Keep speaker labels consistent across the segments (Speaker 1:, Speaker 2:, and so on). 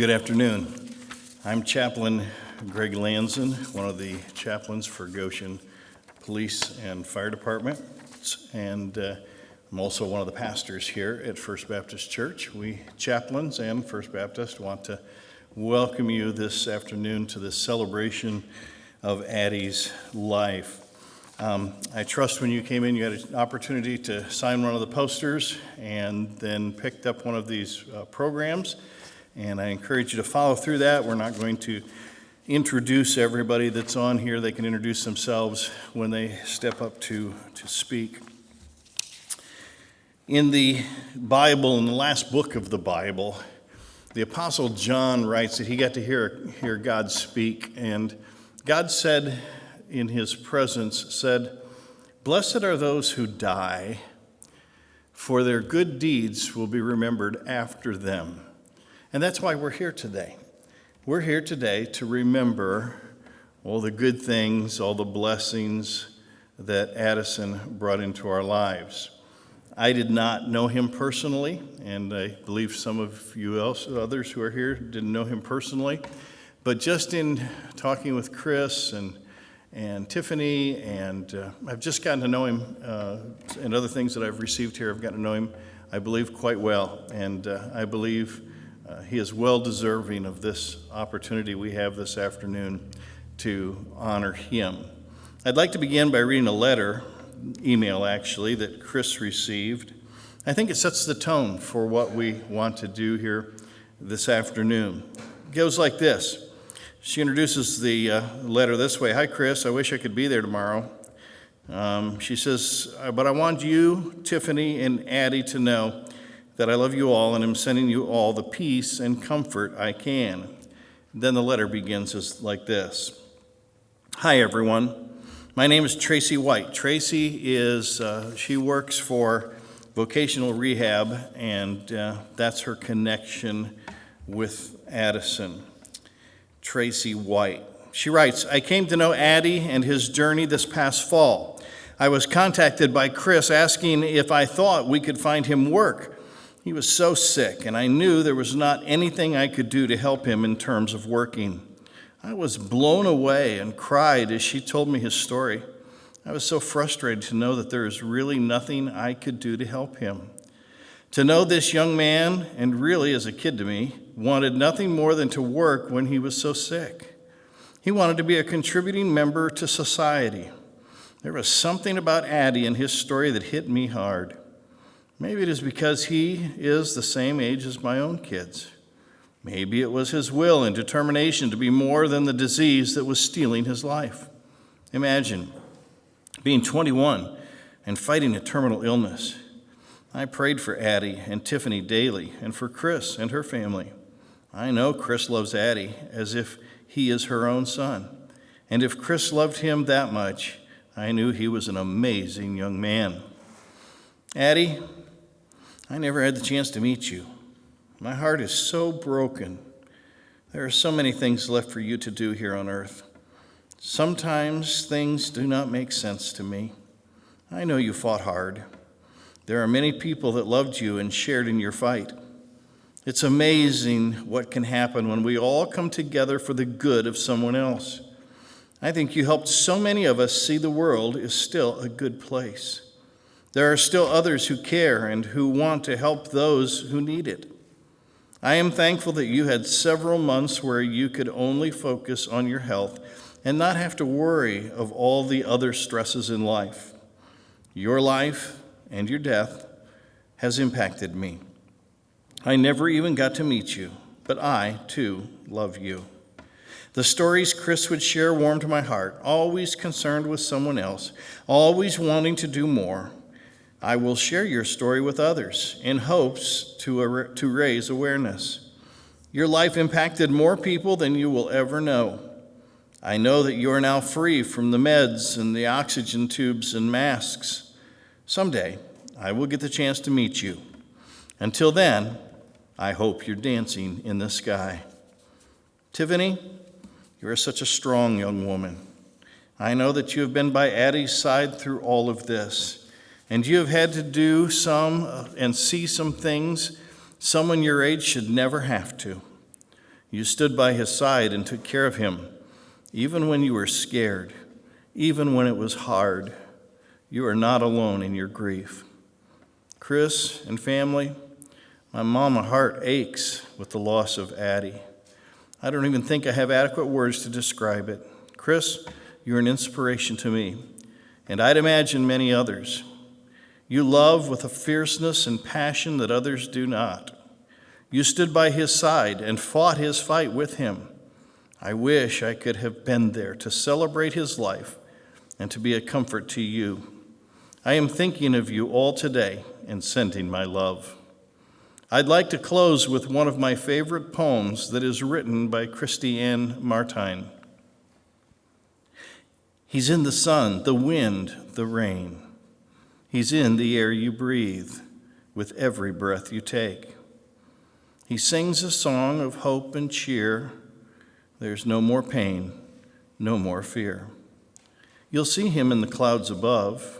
Speaker 1: Good afternoon. I'm Chaplain Greg Lanson, one of the chaplains for Goshen Police and Fire Department, and I'm also one of the pastors here at First Baptist Church. We chaplains and First Baptist want to welcome you this afternoon to this celebration of Addie's life. I trust when you came in you had an opportunity to sign one of the posters and then picked up one of these programs. And I encourage you to follow through that. We're not going to introduce everybody that's on here. They can introduce themselves when they step up to speak. In the Bible, in the last book of the Bible, the Apostle John writes that he got to hear God speak. And God said in his presence, "Blessed are those who die, for their good deeds will be remembered after them." And that's why we're here today. We're here today to remember all the good things, all the blessings that Addison brought into our lives. I did not know him personally, and I believe some of you others who are here didn't know him personally. But just in talking with Chris and Tiffany, and I've just gotten to know him, and other things that I've received here, I've gotten to know him, I believe, quite well. And I believe he is well deserving of this opportunity we have this afternoon to honor him. I'd like to begin by reading a email actually, that Chris received. I think it sets the tone for what we want to do here this afternoon. It goes like this. She introduces the letter this way. "Hi, Chris. I wish I could be there tomorrow." She says, "But I want you, Tiffany, and Addie to know that I love you all and am sending you all the peace and comfort I can." Then the letter begins like this. "Hi, everyone. My name is Tracy White. Tracy she works for vocational rehab, and that's her connection with Addison. Tracy White." She writes, "I came to know Addie and his journey this past fall. I was contacted by Chris asking if I thought we could find him work. He was so sick, and I knew there was not anything I could do to help him in terms of working. I was blown away and cried as she told me his story. I was so frustrated to know that there is really nothing I could do to help him. To know this young man, and really as a kid to me, wanted nothing more than to work when he was so sick. He wanted to be a contributing member to society. There was something about Addie and his story that hit me hard. Maybe it is because he is the same age as my own kids. Maybe it was his will and determination to be more than the disease that was stealing his life. Imagine being 21 and fighting a terminal illness. I prayed for Addie and Tiffany daily and for Chris and her family. I know Chris loves Addie as if he is her own son. And if Chris loved him that much, I knew he was an amazing young man. Addie, I never had the chance to meet you. My heart is so broken. There are so many things left for you to do here on earth. Sometimes things do not make sense to me. I know you fought hard. There are many people that loved you and shared in your fight. It's amazing what can happen when we all come together for the good of someone else. I think you helped so many of us see the world is still a good place. There are still others who care and who want to help those who need it. I am thankful that you had several months where you could only focus on your health and not have to worry of all the other stresses in life. Your life and your death has impacted me. I never even got to meet you, but I, too, love you. The stories Chris would share warmed my heart, always concerned with someone else, always wanting to do more. I will share your story with others in hopes to raise awareness. Your life impacted more people than you will ever know. I know that you are now free from the meds and the oxygen tubes and masks. Someday, I will get the chance to meet you. Until then, I hope you're dancing in the sky. Tiffany, you are such a strong young woman. I know that you have been by Addie's side through all of this. And you have had to do some and see some things someone your age should never have to. You stood by his side and took care of him, even when you were scared, even when it was hard. You are not alone in your grief. Chris and family, my mama heart aches with the loss of Addie. I don't even think I have adequate words to describe it. Chris, you're an inspiration to me, and I'd imagine many others. You love with a fierceness and passion that others do not. You stood by his side and fought his fight with him. I wish I could have been there to celebrate his life and to be a comfort to you. I am thinking of you all today and sending my love. I'd like to close with one of my favorite poems that is written by Christy Ann Martine. He's in the sun, the wind, the rain. He's in the air you breathe with every breath you take. He sings a song of hope and cheer. There's no more pain, no more fear. You'll see him in the clouds above,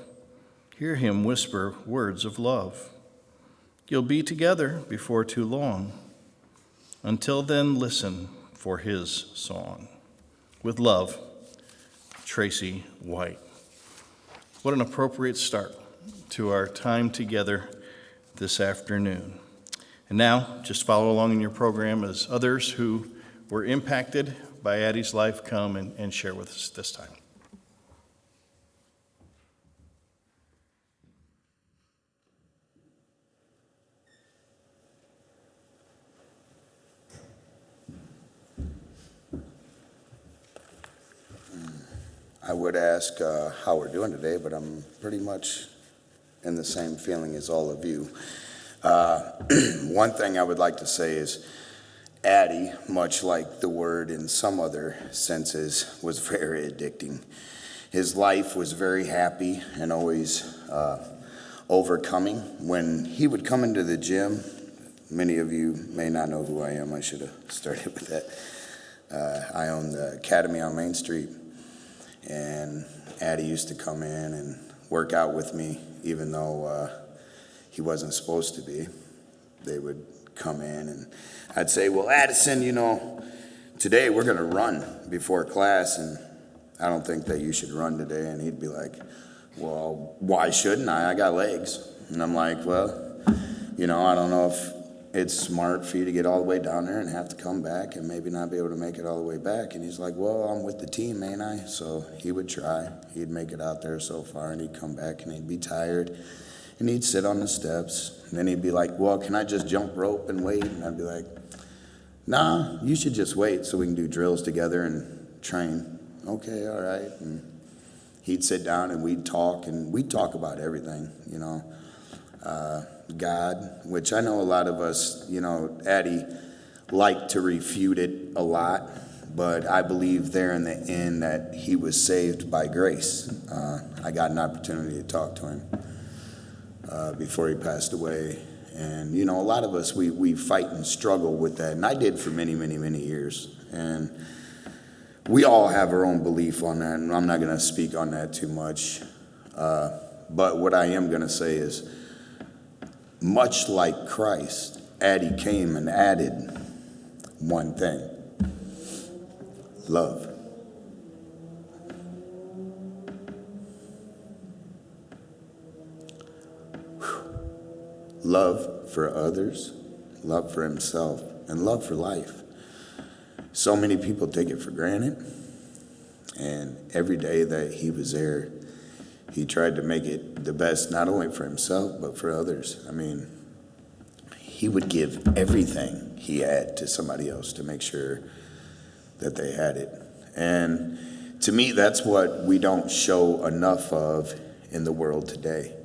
Speaker 1: hear him whisper words of love. You'll be together before too long. Until then, listen for his song. With love, Tracy White. What an appropriate start to our time together this afternoon. And now, just follow along in your program as others who were impacted by Addie's life come and share with us this time.
Speaker 2: I would ask how we're doing today, but I'm pretty much in the same feeling as all of you. One thing I would like to say is Addie, much like the word in some other senses, was very addicting. His life was very happy and always overcoming. When he would come into the gym, many of you may not know who I am. I should have started with that. I own the Academy on Main Street, and Addie used to come in and work out with me, even though he wasn't supposed to be. They would come in and I'd say, well, Addison, today we're going to run before class, and I don't think that you should run today. And he'd be like, well, why shouldn't I? I got legs. And I'm like, well, I don't know if it's smart for you to get all the way down there and have to come back and maybe not be able to make it all the way back. And he's like, well, I'm with the team, ain't I? So he would try. He'd make it out there so far, and he'd come back and he'd be tired. And he'd sit on the steps, and then he'd be like, well, can I just jump rope and wait? And I'd be like, nah, you should just wait so we can do drills together and train. Okay, all right. And he'd sit down and we'd talk about everything, God, which I know a lot of us, Addie liked to refute it a lot, but I believe there in the end that he was saved by grace. I got an opportunity to talk to him before he passed away. And, a lot of us, we fight and struggle with that. And I did for many, many, many years. And we all have our own belief on that. And I'm not going to speak on that too much. But what I am going to say is, much like Christ, Addie came and added one thing: love. Love for others, love for himself, and love for life. So many people take it for granted, and every day that he was there, he tried to make it the best, not only for himself, but for others. I mean, he would give everything he had to somebody else to make sure that they had it. And to me, that's what we don't show enough of in the world today.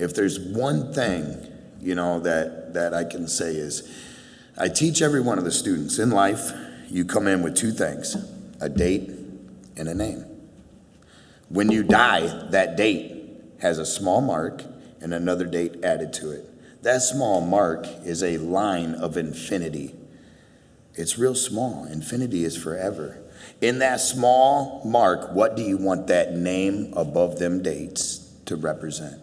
Speaker 2: If there's one thing, that I can say is, I teach every one of the students in life, you come in with two things: a date and a name. When you die, that date has a small mark and another date added to it. That small mark is a line of infinity. It's real small. Infinity is forever. In that small mark, what do you want that name above them dates to represent?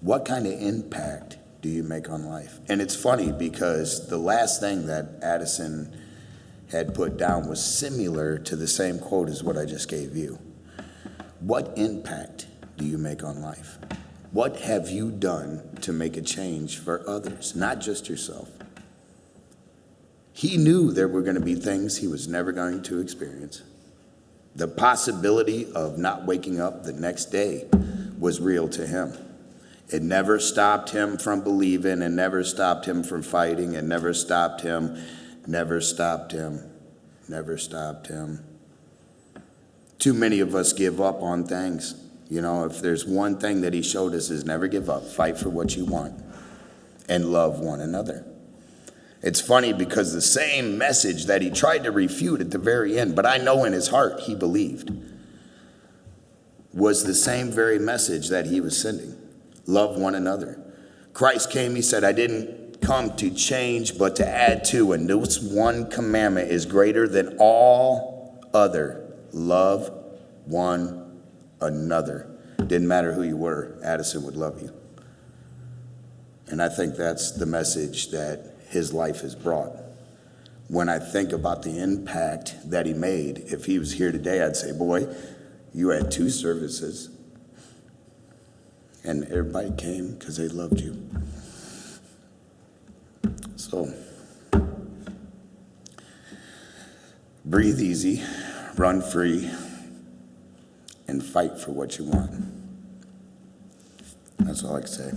Speaker 2: What kind of impact do you make on life? And it's funny because the last thing that Addison had put down was similar to the same quote as what I just gave you. What impact do you make on life? What have you done to make a change for others, not just yourself? He knew there were going to be things he was never going to experience. The possibility of not waking up the next day was real to him. It never stopped him from believing, and never stopped him from fighting, and never stopped him. Too many of us give up on things. You know, if there's one thing that he showed us is never give up, fight for what you want, and love one another. It's funny because the same message that he tried to refute at the very end, but I know in his heart he believed, was the same very message that he was sending. Love one another. Christ came, he said, I didn't come to change, but to add to, and this one commandment is greater than all other. Love one another. Didn't matter who you were, Addison would love you. And I think that's the message that his life has brought. When I think about the impact that he made, if he was here today, I'd say, boy, you had 2 services. And everybody came because they loved you. So, breathe easy, run free, and fight for what you want. That's all I can say.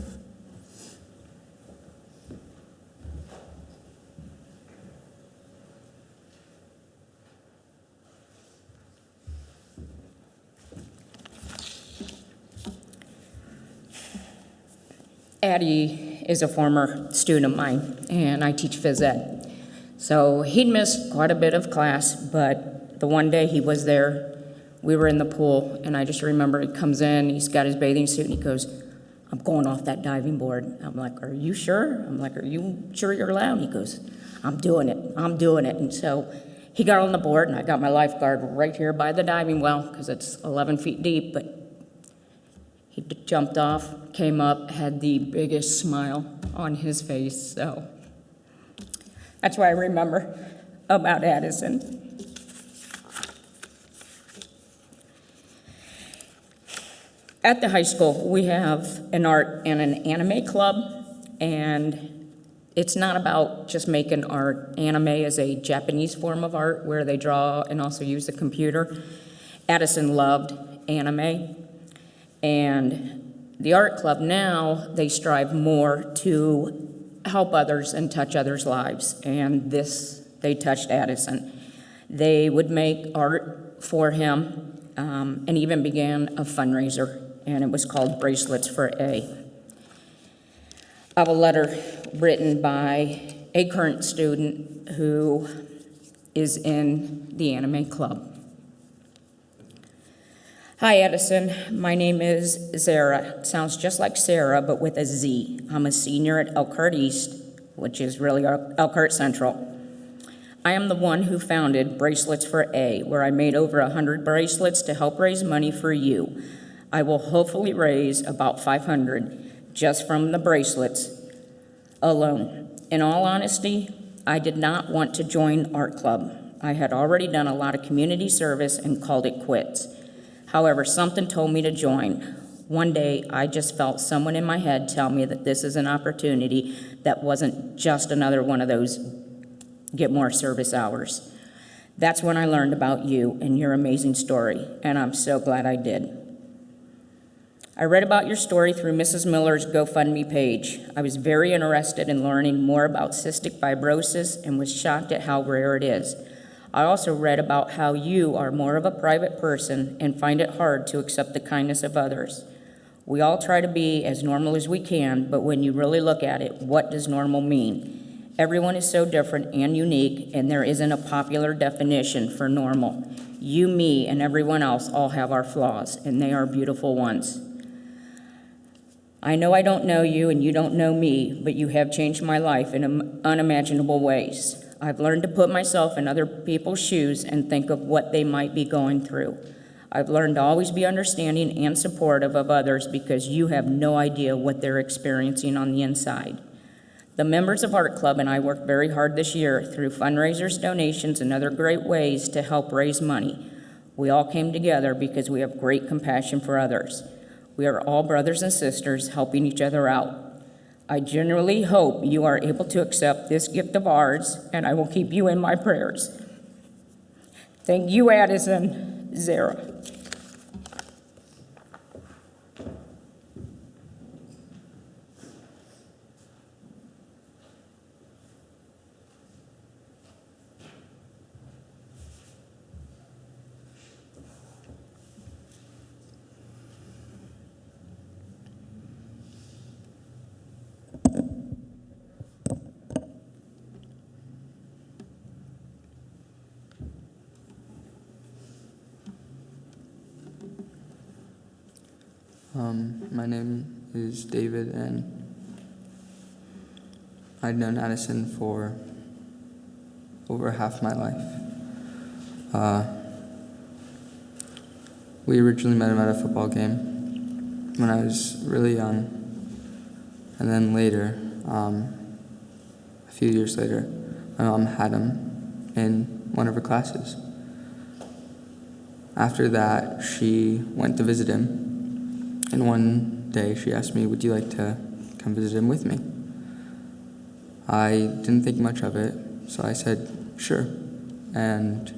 Speaker 3: Addie is a former student of mine, and I teach phys ed. So he'd missed quite a bit of class, but the one day he was there, we were in the pool, and I just remember he comes in, he's got his bathing suit, and he goes, I'm going off that diving board. I'm like, are you sure? I'm like, are you sure you're allowed? He goes, I'm doing it. And so he got on the board, and I got my lifeguard right here by the diving well, because it's 11 feet deep, but he jumped off, came up, had the biggest smile on his face. So that's what I remember about Addison. At the high school, we have an art and an anime club, and it's not about just making art. Anime is a Japanese form of art where they draw and also use the computer. Addison loved anime. And the art club now, they strive more to help others and touch others' lives. And they touched Addison. They would make art for him and even began a fundraiser, and it was called Bracelets for A. I have a letter written by a current student who is in the anime club. Hi, Addison. My name is Zara. Sounds just like Sarah, but with a Z. I'm a senior at Elkhart East, which is really Elkhart Central. I am the one who founded Bracelets for A, where I made over 100 bracelets to help raise money for you. I will hopefully raise about 500 just from the bracelets alone. In all honesty, I did not want to join art club. I had already done a lot of community service and called it quits. However, something told me to join. One day, I just felt someone in my head tell me that this is an opportunity that wasn't just another one of those get more service hours. That's when I learned about you and your amazing story, and I'm so glad I did. I read about your story through Mrs. Miller's GoFundMe page. I was very interested in learning more about cystic fibrosis and was shocked at how rare it is. I also read about how you are more of a private person and find it hard to accept the kindness of others. We all try to be as normal as we can, but when you really look at it, what does normal mean? Everyone is so different and unique, and there isn't a popular definition for normal. You, me, and everyone else all have our flaws, and they are beautiful ones. I know I don't know you and you don't know me, but you have changed my life in unimaginable ways. I've learned to put myself in other people's shoes and think of what they might be going through. I've learned to always be understanding and supportive of others because you have no idea what they're experiencing on the inside. The members of Art Club and I worked very hard this year through fundraisers, donations, and other great ways to help raise money. We all came together because we have great compassion for others. We are all brothers and sisters helping each other out. I genuinely hope you are able to accept this gift of ours, and I will keep you in my prayers. Thank you, Addison. Zara.
Speaker 4: My name is David, and I'd known Addison for over half my life. We originally met him at a football game when I was really young, and then later, a few years later, my mom had him in one of her classes. After that, she went to visit him. And one day she asked me, would you like to come visit him with me? I didn't think much of it, so I said, sure. And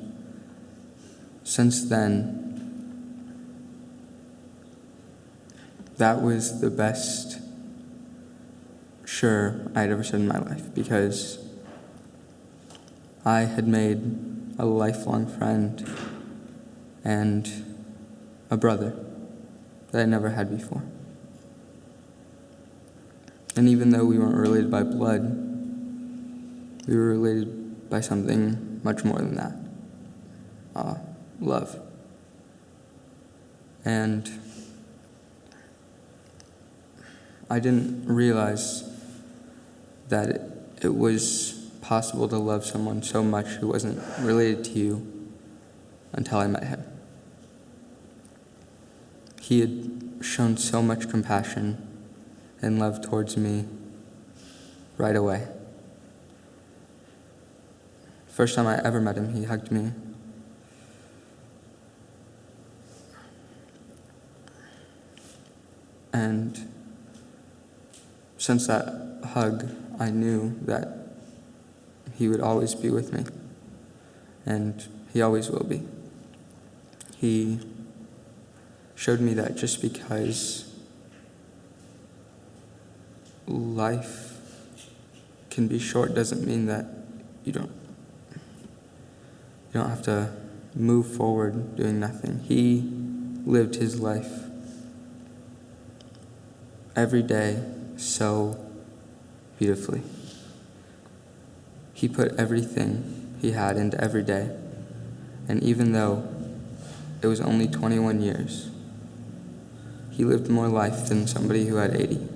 Speaker 4: since then, that was the best sure I'd ever said in my life, because I had made a lifelong friend and a brother that I never had before. And even though we weren't related by blood, we were related by something much more than that. Love. And I didn't realize that it was possible to love someone so much who wasn't related to you until I met him. He had shown so much compassion and love towards me right away. First time I ever met him, he hugged me. And since that hug, I knew that he would always be with me, and he always will be. He showed me that just because life can be short doesn't mean that you don't have to move forward doing nothing. He lived his life every day so beautifully. He put everything he had into every day, and even though it was only 21 years, he lived more life than somebody who had 80.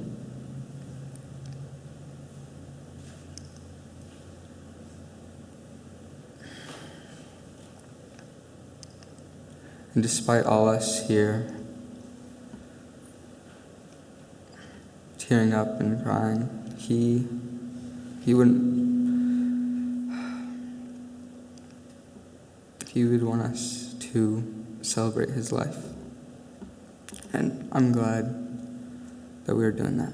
Speaker 4: And despite all us here tearing up and crying, he would want us to celebrate his life. And I'm glad that we are doing that.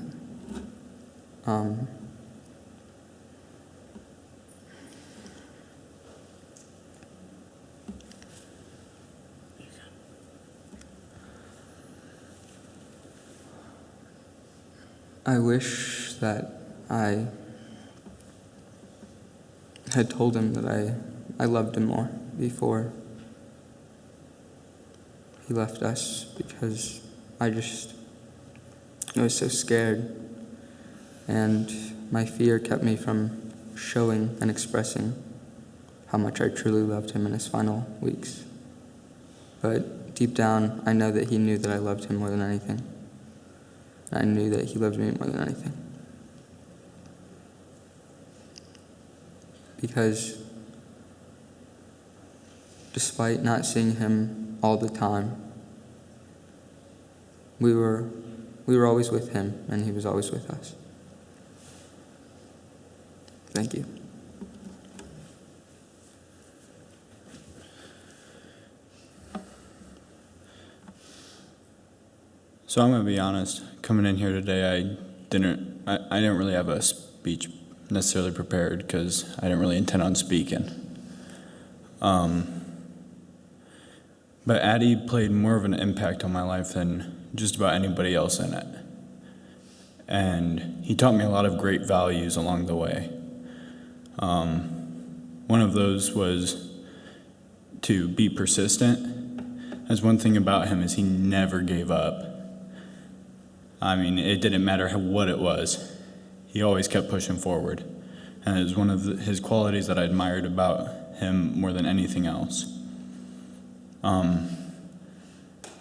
Speaker 4: I wish that I had told him that I loved him more before he left us, because I was so scared, and my fear kept me from showing and expressing how much I truly loved him in his final weeks. But deep down, I know that he knew that I loved him more than anything. I knew that he loved me more than anything. Because despite not seeing him all the time. We were always with him, and he was always with us. Thank you.
Speaker 5: So I'm going to be honest, coming in here today, I didn't really have a speech necessarily prepared because I didn't really intend on speaking. But Addie played more of an impact on my life than just about anybody else in it. And he taught me a lot of great values along the way. One of those was to be persistent. That's one thing about him, is he never gave up. I mean, it didn't matter what it was. He always kept pushing forward. And it was one of his qualities that I admired about him more than anything else.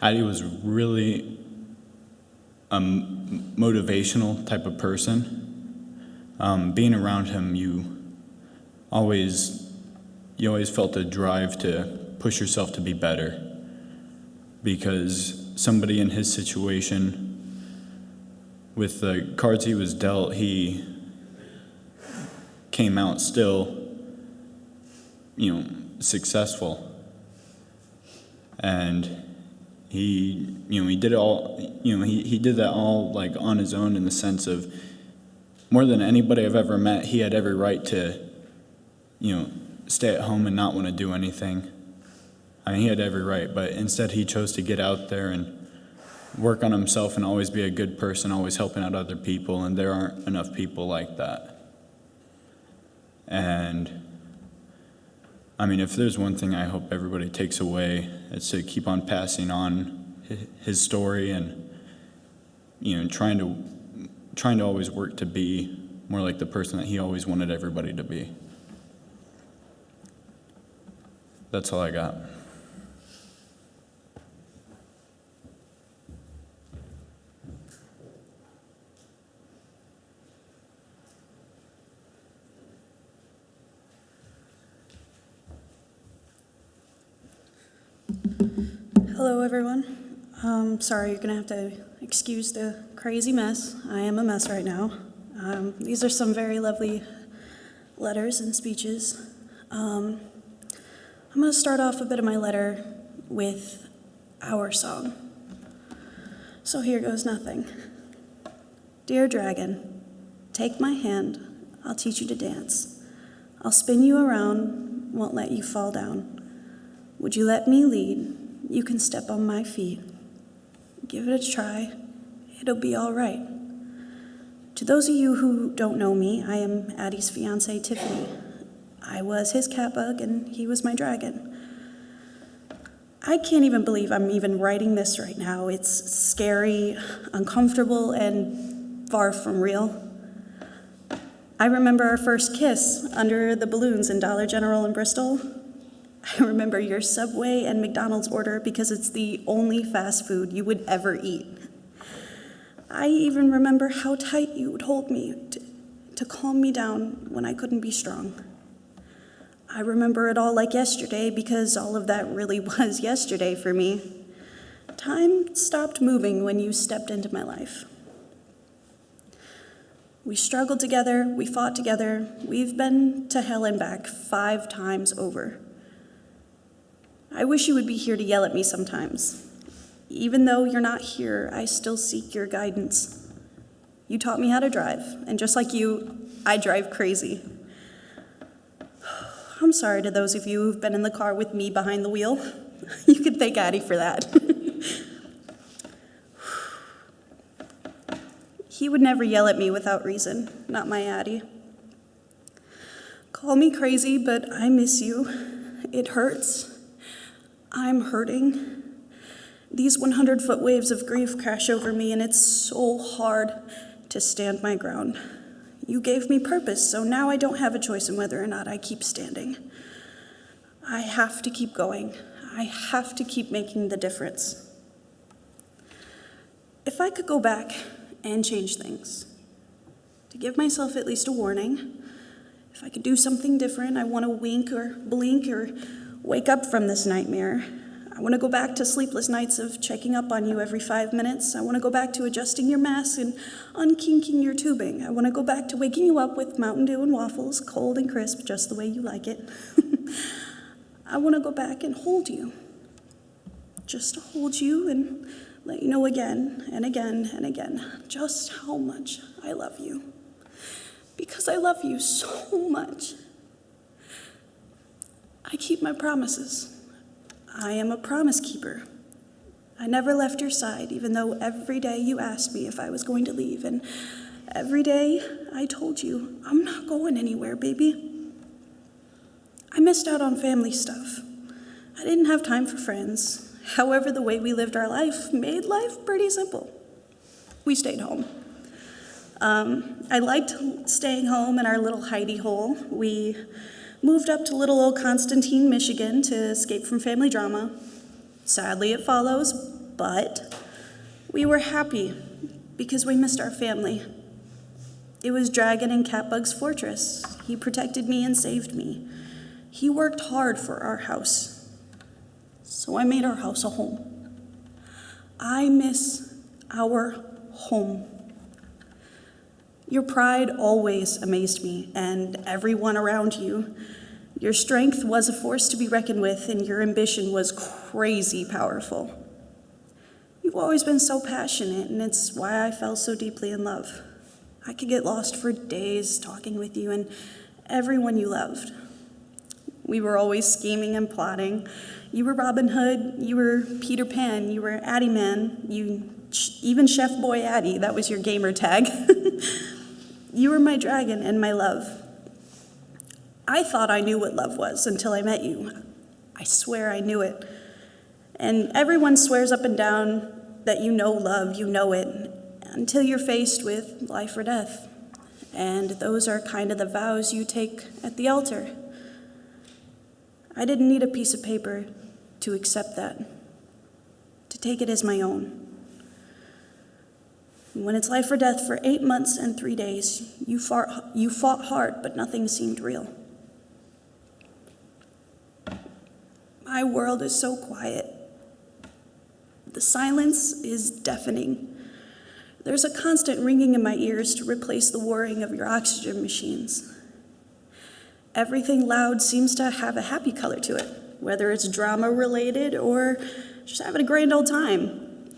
Speaker 5: Addie was really a motivational type of person. Being around him, you always felt a drive to push yourself to be better, because somebody in his situation, with the cards he was dealt, he came out still, successful. And he did it all, he did that all like on his own, in the sense of, more than anybody I've ever met, he had every right to, stay at home and not want to do anything. I mean, he had every right, but instead he chose to get out there and work on himself and always be a good person, always helping out other people, and there aren't enough people like that. And I mean, if there's one thing I hope everybody takes away, it's to keep on passing on his story, and trying to always work to be more like the person that he always wanted everybody to be. That's all I got.
Speaker 6: Hello, everyone. Sorry, you're going to have to excuse the crazy mess. I am a mess right now. These are some very lovely letters and speeches. I'm going to start off a bit of my letter with our song. So here goes nothing. Dear dragon, take my hand, I'll teach you to dance. I'll spin you around, won't let you fall down. Would you let me lead? You can step on my feet. Give it a try, it'll be all right. To those of you who don't know me, I am Addie's fiancée, Tiffany. I was his catbug and he was my dragon. I can't even believe I'm even writing this right now. It's scary, uncomfortable, and far from real. I remember our first kiss under the balloons in Dollar General in Bristol. I remember your Subway and McDonald's order because it's the only fast food you would ever eat. I even remember how tight you would hold me to calm me down when I couldn't be strong. I remember it all like yesterday because all of that really was yesterday for me. Time stopped moving when you stepped into my life. We struggled together, we fought together, we've been to hell and back 5 times over. I wish you would be here to yell at me sometimes. Even though you're not here, I still seek your guidance. You taught me how to drive, and just like you, I drive crazy. I'm sorry to those of you who've been in the car with me behind the wheel. You can thank Addie for that. He would never yell at me without reason, not my Addie. Call me crazy, but I miss you. It hurts. I'm hurting. These 100-foot waves of grief crash over me, and it's so hard to stand my ground. You gave me purpose, so now I don't have a choice in whether or not I keep standing. I have to keep going. I have to keep making the difference. If I could go back and change things, to give myself at least a warning, if I could do something different, I want to wink or blink or wake up from this nightmare, I want to go back to sleepless nights of checking up on you every 5 minutes. I want to go back to adjusting your mask and unkinking your tubing. I want to go back to waking you up with Mountain Dew and waffles, cold and crisp, just the way you like it. I want to go back and hold you. Just to hold you and let you know again and again and again just how much I love you. Because I love you so much. I keep my promises. I am a promise keeper. I never left your side, even though every day you asked me if I was going to leave, and every day I told you, I'm not going anywhere, baby. I missed out on family stuff. I didn't have time for friends. However, the way we lived our life made life pretty simple. We stayed home. I liked staying home in our little hidey hole. We moved up to little old Constantine, Michigan to escape from family drama. Sadly, it follows, but we were happy because we missed our family. It was Dragon and Catbug's fortress. He protected me and saved me. He worked hard for our house. So I made our house a home. I miss our home. Your pride always amazed me, and everyone around you. Your strength was a force to be reckoned with, and your ambition was crazy powerful. You've always been so passionate, and it's why I fell so deeply in love. I could get lost for days talking with you and everyone you loved. We were always scheming and plotting. You were Robin Hood, you were Peter Pan, you were Addie Man, even Chef Boy Addie, that was your gamer tag. You were my dragon and my love. I thought I knew what love was until I met you. I swear I knew it. And everyone swears up and down that you know love, you know it, until you're faced with life or death. And those are kind of the vows you take at the altar. I didn't need a piece of paper to accept that, to take it as my own. When it's life or death for 8 months and 3 days, you fought hard, but nothing seemed real. My world is so quiet. The silence is deafening. There's a constant ringing in my ears to replace the whirring of your oxygen machines. Everything loud seems to have a happy color to it, whether it's drama-related or just having a grand old time.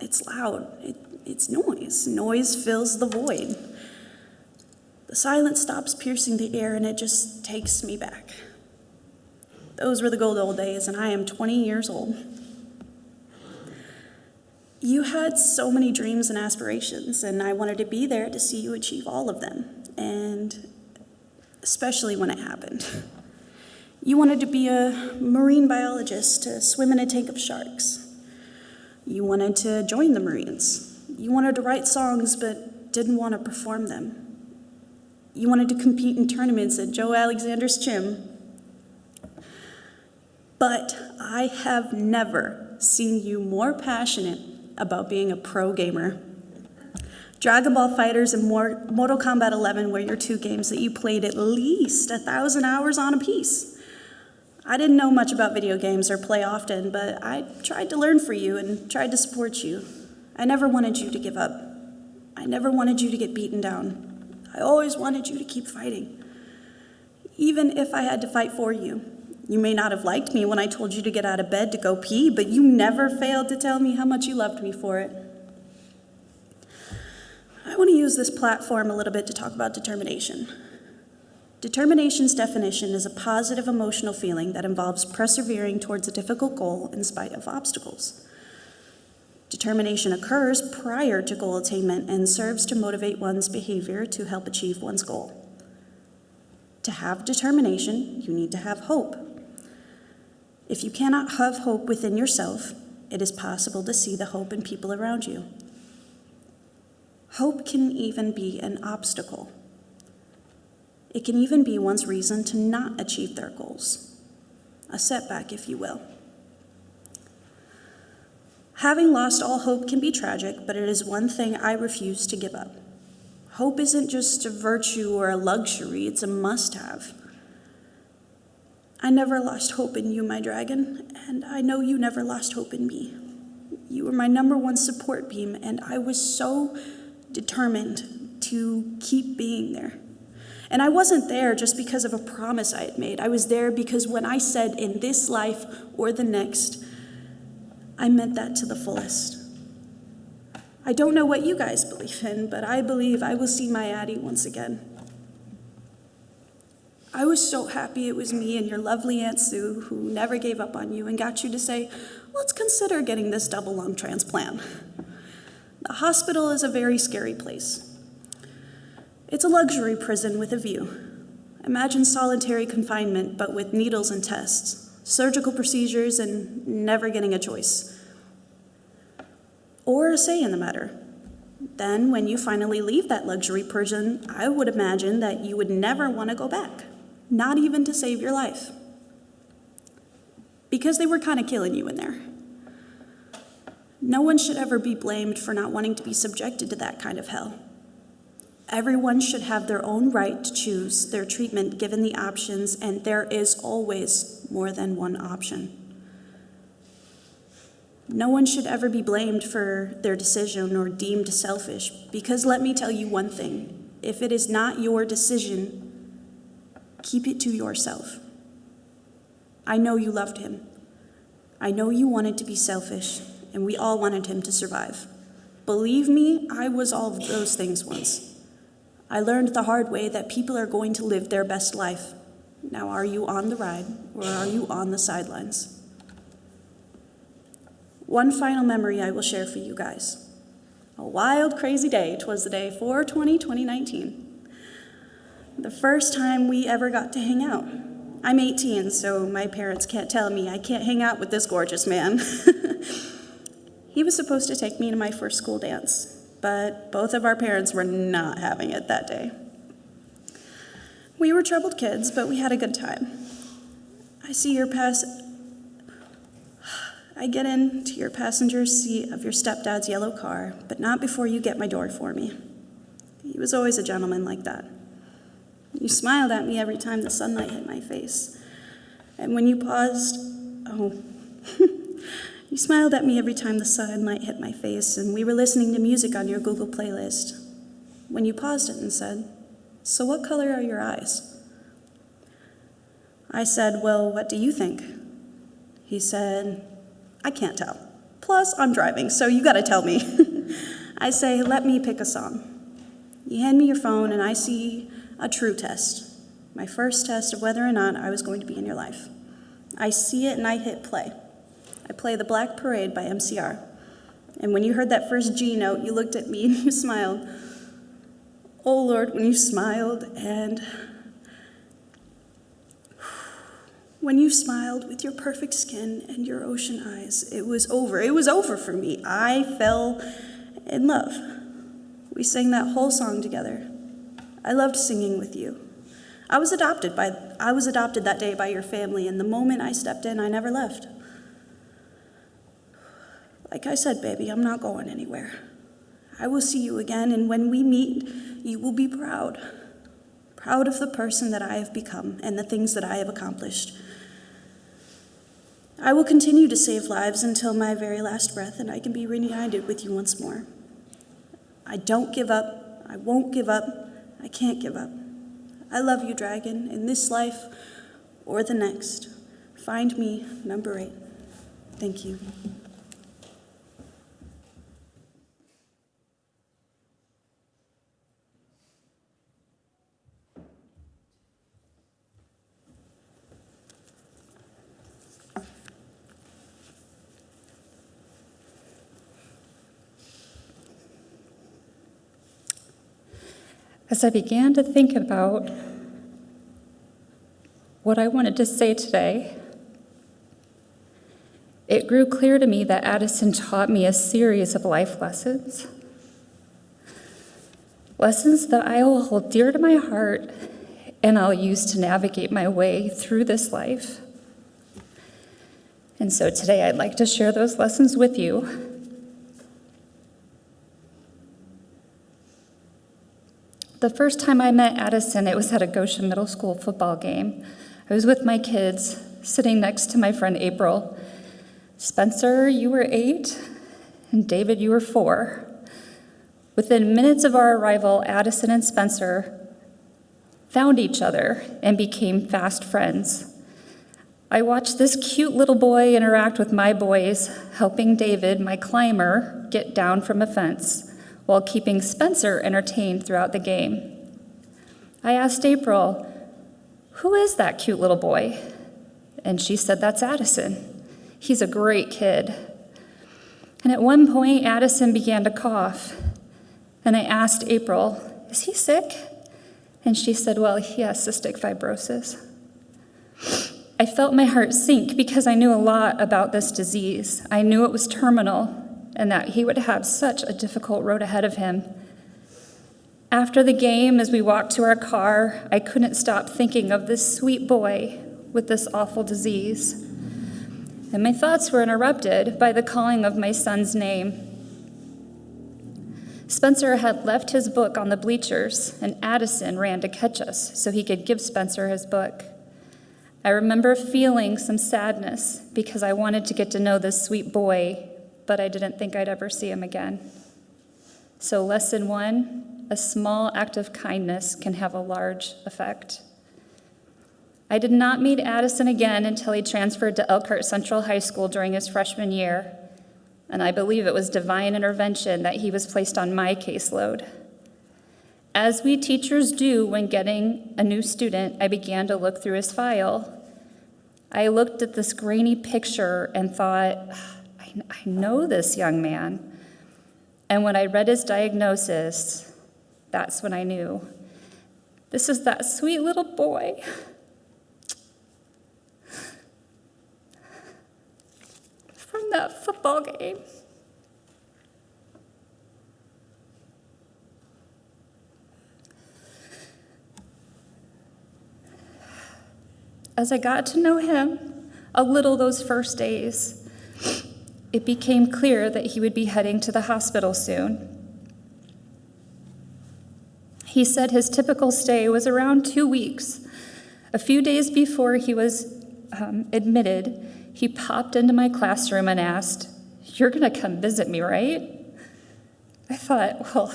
Speaker 6: It's loud. It's noise. Noise fills the void. The silence stops piercing the air, and it just takes me back. Those were the good old days, and I am 20 years old. You had so many dreams and aspirations, and I wanted to be there to see you achieve all of them, and especially when it happened. You wanted to be a marine biologist, to swim in a tank of sharks. You wanted to join the Marines. You wanted to write songs, but didn't want to perform them. You wanted to compete in tournaments at Joe Alexander's gym. But I have never seen you more passionate about being a pro gamer. Dragon Ball FighterZ and Mortal Kombat 11 were your two games that you played at least 1,000 hours on a piece. I didn't know much about video games or play often, but I tried to learn for you and tried to support you. I never wanted you to give up. I never wanted you to get beaten down. I always wanted you to keep fighting. Even if I had to fight for you. You may not have liked me when I told you to get out of bed to go pee, but you never failed to tell me how much you loved me for it. I want to use this platform a little bit to talk about determination. Determination's definition is a positive emotional feeling that involves persevering towards a difficult goal in spite of obstacles. Determination occurs prior to goal attainment and serves to motivate one's behavior to help achieve one's goal. To have determination, you need to have hope. If you cannot have hope within yourself, it is possible to see the hope in people around you. Hope can even be an obstacle. It can even be one's reason to not achieve their goals, a setback, if you will. Having lost all hope can be tragic, but it is one thing I refuse to give up. Hope isn't just a virtue or a luxury, it's a must-have. I never lost hope in you, my dragon, and I know you never lost hope in me. You were my number one support beam, and I was so determined to keep being there. And I wasn't there just because of a promise I had made. I was there because when I said in this life or the next, I meant that to the fullest. I don't know what you guys believe in, but I believe I will see my Addie once again. I was so happy it was me and your lovely Aunt Sue who never gave up on you and got you to say, let's consider getting this double lung transplant. The hospital is a very scary place. It's a luxury prison with a view. Imagine solitary confinement, but with needles and tests, surgical procedures, and never getting a choice or a say in the matter. Then, when you finally leave that luxury prison, I would imagine that you would never want to go back, not even to save your life, because they were kind of killing you in there. No one should ever be blamed for not wanting to be subjected to that kind of hell. Everyone should have their own right to choose their treatment given the options, and there is always more than one option. No one should ever be blamed for their decision or deemed selfish, because let me tell you one thing, if it is not your decision, keep it to yourself. I know you loved him. I know you wanted to be selfish, and we all wanted him to survive. Believe me, I was all of those things once. I learned the hard way that people are going to live their best life. Now, are you on the ride, or are you on the sidelines? One final memory I will share for you guys. A wild, crazy day. 'Twas the day 4/20/2019. The first time we ever got to hang out. I'm 18, so my parents can't tell me I can't hang out with this gorgeous man. He was supposed to take me to my first school dance, but both of our parents were not having it that day. We were troubled kids, but we had a good time. I get into your passenger seat of your stepdad's yellow car, but not before you get my door for me. He was always a gentleman like that. You smiled at me every time the sunlight hit my face. And when you paused, you smiled at me every time the sunlight hit my face, and we were listening to music on your Google playlist. When you paused it and said, "So what color are your eyes?" I said, "Well, what do you think?" He said, "I can't tell. Plus, I'm driving, so you gotta tell me." I say, "Let me pick a song." You hand me your phone, and I see a true test. My first test of whether or not I was going to be in your life. I see it, and I hit play. I play The Black Parade by MCR. And when you heard that first G note, you looked at me and you smiled. Oh, Lord, when you smiled, and when you smiled with your perfect skin and your ocean eyes, it was over. It was over for me. I fell in love. We sang that whole song together. I loved singing with you. I was adopted that day by your family, and the moment I stepped in, I never left. Like I said, baby, I'm not going anywhere. I will see you again, and when we meet, you will be proud. Proud of the person that I have become and the things that I have accomplished. I will continue to save lives until my very last breath, and I can be reunited with you once more. I don't give up. I won't give up. I can't give up. I love you, dragon, in this life or the next. Find me, number 8. Thank you.
Speaker 7: As I began to think about what I wanted to say today, it grew clear to me that Addison taught me a series of life lessons. Lessons that I will hold dear to my heart and I'll use to navigate my way through this life. And so today I'd like to share those lessons with you. The first time I met Addison, it was at a Goshen Middle School football game. I was with my kids, sitting next to my friend April. Spencer, you were 8, and David, you were 4. Within minutes of our arrival, Addison and Spencer found each other and became fast friends. I watched this cute little boy interact with my boys, helping David, my climber, get down from a fence, while keeping Spencer entertained throughout the game. I asked April, "Who is that cute little boy?" And she said, "That's Addison. He's a great kid." And at one point, Addison began to cough. And I asked April, "Is he sick?" And she said, "Well, he has cystic fibrosis." I felt my heart sink because I knew a lot about this disease. I knew it was terminal and that he would have such a difficult road ahead of him. After the game, as we walked to our car, I couldn't stop thinking of this sweet boy with this awful disease. And my thoughts were interrupted by the calling of my son's name. Spencer had left his book on the bleachers, and Addison ran to catch us so he could give Spencer his book. I remember feeling some sadness because I wanted to get to know this sweet boy, but I didn't think I'd ever see him again. So lesson 1, a small act of kindness can have a large effect. I did not meet Addison again until he transferred to Elkhart Central High School during his freshman year, and I believe it was divine intervention that he was placed on my caseload. As we teachers do when getting a new student, I began to look through his file. I looked at this grainy picture and thought, I know this young man. And when I read his diagnosis, that's when I knew. This is that sweet little boy. From that football game. As I got to know him a little those first days, it became clear that he would be heading to the hospital soon. He said his typical stay was around 2 weeks. A few days before he was admitted, he popped into my classroom and asked, "You're going to come visit me, right?" I thought, well,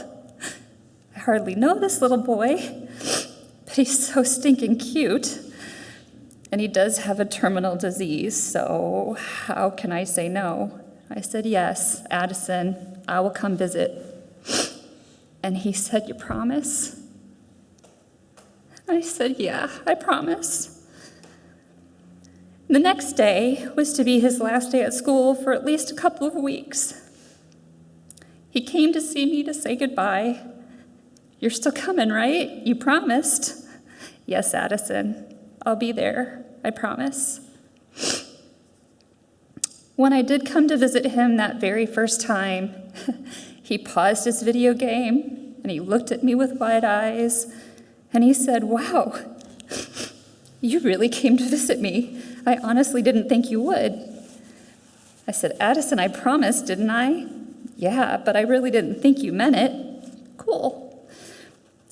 Speaker 7: I hardly know this little boy, but he's so stinking cute. And he does have a terminal disease, so how can I say no? I said, "Yes, Addison, I will come visit." And he said, "You promise?" I said, "Yeah, I promise." The next day was to be his last day at school for at least a couple of weeks. He came to see me to say goodbye. "You're still coming, right? You promised." "Yes, Addison, I'll be there, I promise." When I did come to visit him that very first time, he paused his video game and he looked at me with wide eyes and he said, "Wow, you really came to visit me. I honestly didn't think you would." I said, "Addison, I promised, didn't I?" "Yeah, but I really didn't think you meant it." "Cool."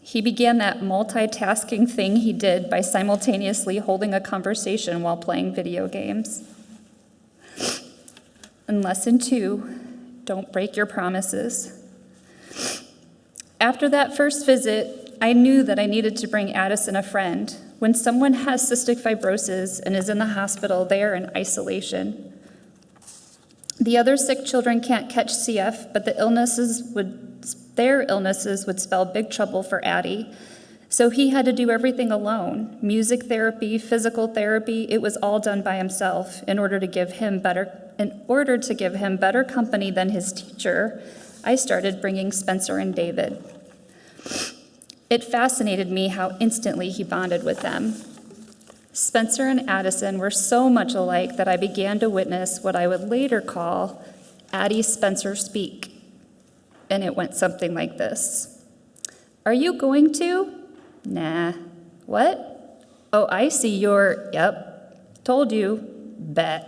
Speaker 7: He began that multitasking thing he did by simultaneously holding a conversation while playing video games. And lesson 2, don't break your promises. After that first visit, I knew that I needed to bring Addison a friend. When someone has cystic fibrosis and is in the hospital, they are in isolation. The other sick children can't catch CF, but their illnesses would spell big trouble for Addie. So he had to do everything alone. Music therapy, physical therapy, it was all done by himself in order to give him better company than his teacher. I started bringing Spencer and David. It fascinated me how instantly he bonded with them. Spencer and Addison were so much alike that I began to witness what I would later call Addie Spencer speak. And it went something like this. "Are you going to?" "Nah." "What?" "Oh, I see your, yep. Told you. Bet."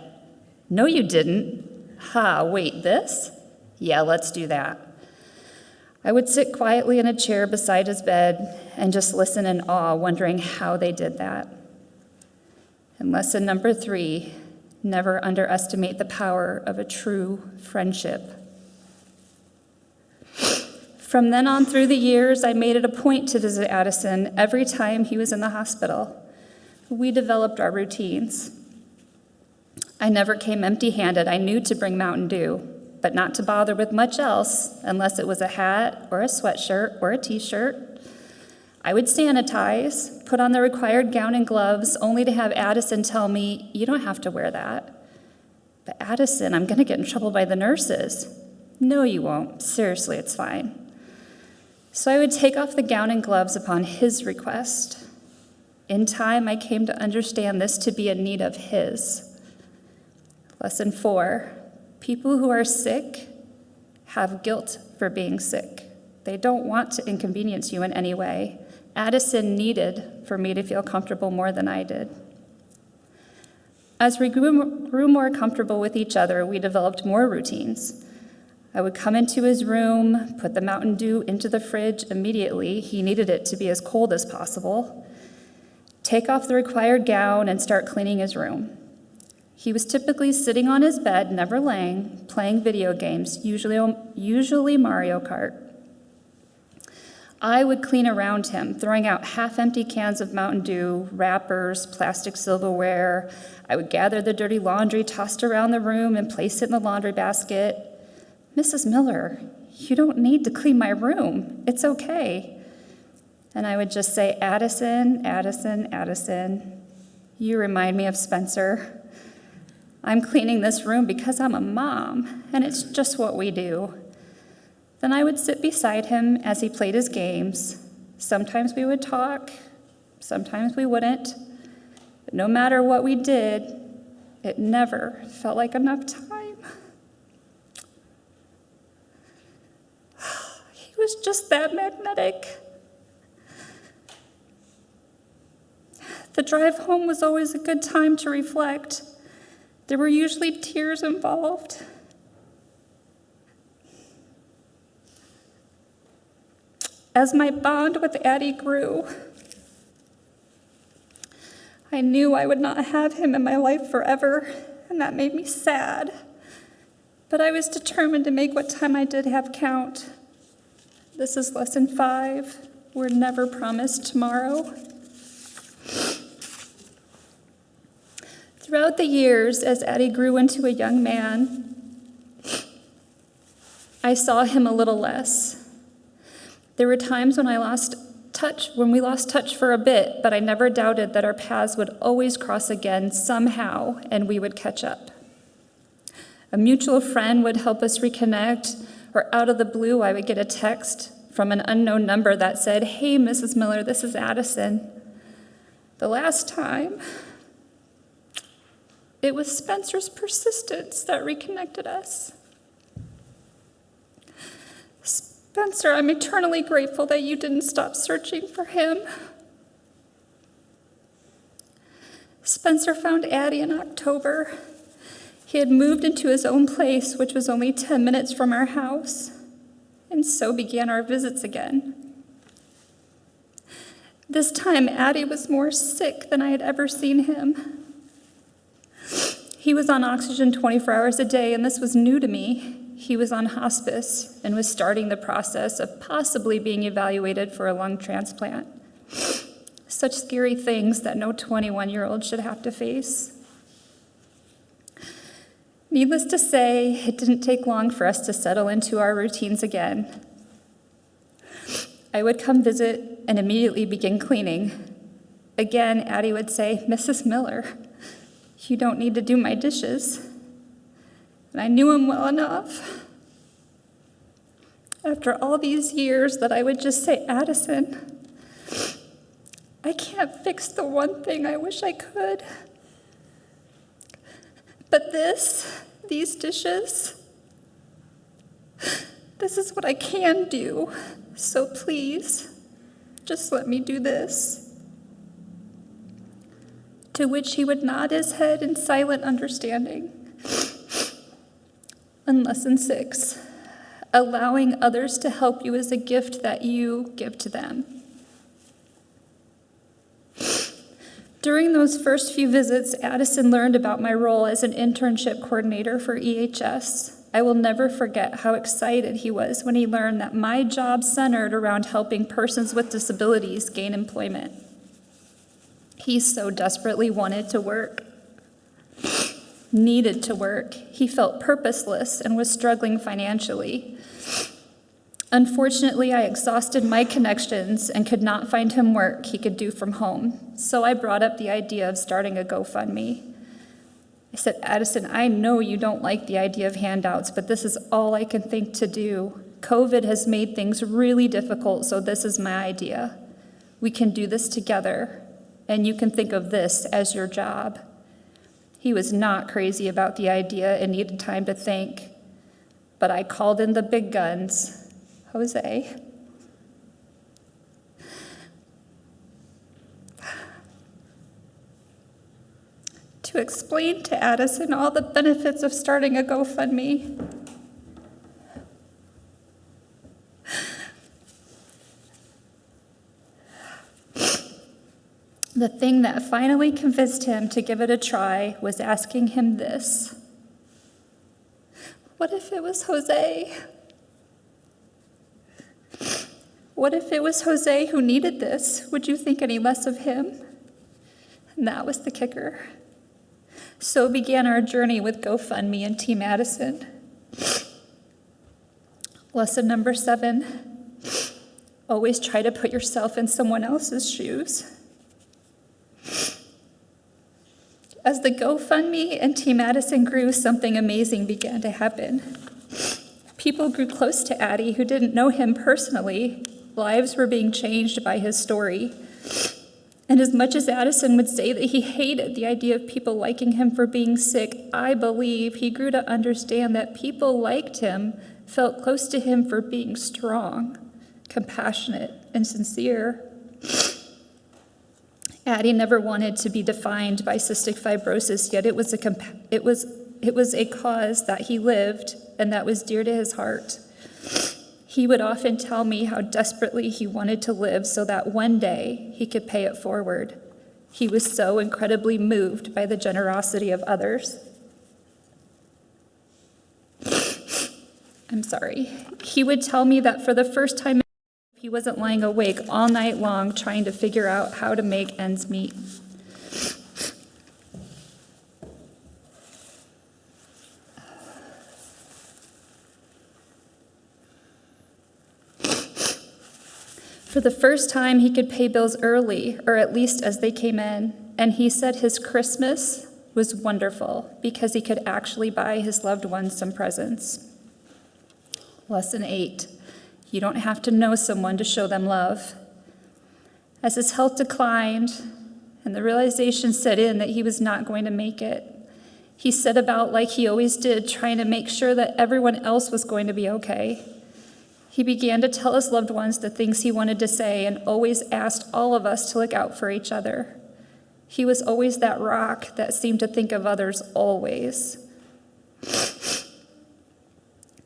Speaker 7: "No, you didn't." "Ha, wait, this?" "Yeah, let's do that." I would sit quietly in a chair beside his bed and just listen in awe, wondering how they did that. And lesson number 3, never underestimate the power of a true friendship. From then on through the years, I made it a point to visit Addison every time he was in the hospital. We developed our routines. I never came empty-handed. I knew to bring Mountain Dew, but not to bother with much else unless it was a hat or a sweatshirt or a t-shirt. I would sanitize, put on the required gown and gloves, only to have Addison tell me, "You don't have to wear that." "But Addison, I'm going to get in trouble by the nurses." "No, you won't. Seriously, it's fine." So I would take off the gown and gloves upon his request. In time, I came to understand this to be a need of his. Lesson 4, people who are sick have guilt for being sick. They don't want to inconvenience you in any way. Addison needed for me to feel comfortable more than I did. As we grew more comfortable with each other, we developed more routines. I would come into his room, put the Mountain Dew into the fridge immediately. He needed it to be as cold as possible. Take off the required gown and start cleaning his room. He was typically sitting on his bed, never laying, playing video games, usually Mario Kart. I would clean around him, throwing out half-empty cans of Mountain Dew, wrappers, plastic silverware. I would gather the dirty laundry tossed around the room and place it in the laundry basket. "Mrs. Miller, you don't need to clean my room. It's okay." And I would just say, "Addison, Addison, Addison, you remind me of Spencer. I'm cleaning this room because I'm a mom, and it's just what we do." Then I would sit beside him as he played his games. Sometimes we would talk, sometimes we wouldn't. But no matter what we did, it never felt like enough time. He was just that magnetic. The drive home was always a good time to reflect. There were usually tears involved. As my bond with Addie grew, I knew I would not have him in my life forever, and that made me sad. But I was determined to make what time I did have count. This is lesson 5. We're never promised tomorrow. Throughout the years, as Addie grew into a young man, I saw him a little less. There were times when we lost touch for a bit, but I never doubted that our paths would always cross again somehow, and we would catch up. A mutual friend would help us reconnect, or out of the blue, I would get a text from an unknown number that said, "Hey, Mrs. Miller, this is Addison." The last time, it was Spencer's persistence that reconnected us. Spencer, I'm eternally grateful that you didn't stop searching for him. Spencer found Addie in October. He had moved into his own place, which was only 10 minutes from our house, and so began our visits again. This time, Addie was more sick than I had ever seen him. He was on oxygen 24 hours a day, and this was new to me. He was on hospice and was starting the process of possibly being evaluated for a lung transplant. Such scary things that no 21-year-old should have to face. Needless to say, it didn't take long for us to settle into our routines again. I would come visit and immediately begin cleaning. Again, Addie would say, "Mrs. Miller, you don't need to do my dishes." And I knew him well enough, after all these years, that I would just say, "Addison, I can't fix the one thing I wish I could. But these dishes, this is what I can do. So please, just let me do this." To which he would nod his head in silent understanding. And lesson 6, allowing others to help you is a gift that you give to them. During those first few visits, Addison learned about my role as an internship coordinator for EHS. I will never forget how excited he was when he learned that my job centered around helping persons with disabilities gain employment. He so desperately wanted to work, needed to work. He felt purposeless and was struggling financially. Unfortunately, I exhausted my connections and could not find him work he could do from home. So I brought up the idea of starting a GoFundMe. I said, Addison, I know you don't like the idea of handouts, but this is all I can think to do. COVID has made things really difficult, so this is my idea. We can do this together, and you can think of this as your job. He was not crazy about the idea and needed time to think, but I called in the big guns. Jose. To explain to Addison all the benefits of starting a GoFundMe. The thing that finally convinced him to give it a try was asking him this. What if it was Jose? What if it was Jose who needed this? Would you think any less of him? And that was the kicker. So began our journey with GoFundMe and Team Addison. Lesson number 7, always try to put yourself in someone else's shoes. As the GoFundMe and Team Addison grew, something amazing began to happen. People grew close to Addie who didn't know him personally. Lives were being changed by his story. And as much as Addison would say that he hated the idea of people liking him for being sick, I believe he grew to understand that people liked him, felt close to him for being strong, compassionate, and sincere. Addie never wanted to be defined by cystic fibrosis, yet it was a cause that he lived and that was dear to his heart. He would often tell me how desperately he wanted to live so that one day he could pay it forward. He was so incredibly moved by the generosity of others. I'm sorry. He would tell me that for the first time, he wasn't lying awake all night long trying to figure out how to make ends meet. For the first time, he could pay bills early, or at least as they came in, and he said his Christmas was wonderful because he could actually buy his loved ones some presents. Lesson 8, you don't have to know someone to show them love. As his health declined and the realization set in that he was not going to make it, he set about, like he always did, trying to make sure that everyone else was going to be okay. He began to tell his loved ones the things he wanted to say and always asked all of us to look out for each other. He was always that rock that seemed to think of others always.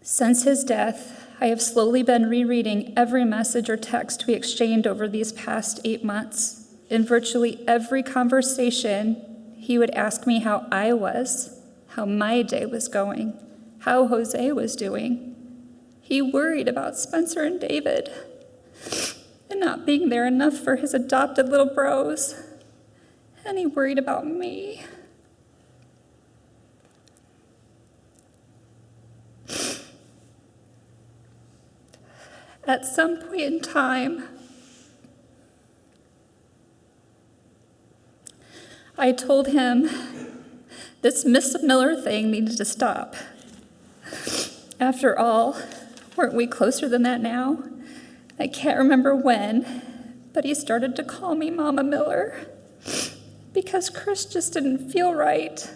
Speaker 7: Since his death, I have slowly been rereading every message or text we exchanged over these past 8 months. In virtually every conversation, he would ask me how I was, how my day was going, how Jose was doing. He worried about Spencer and David and not being there enough for his adopted little bros. And he worried about me. At some point in time, I told him this Miss Miller thing needed to stop. After all, weren't we closer than that now? I can't remember when, but he started to call me Mama Miller because Chris just didn't feel right.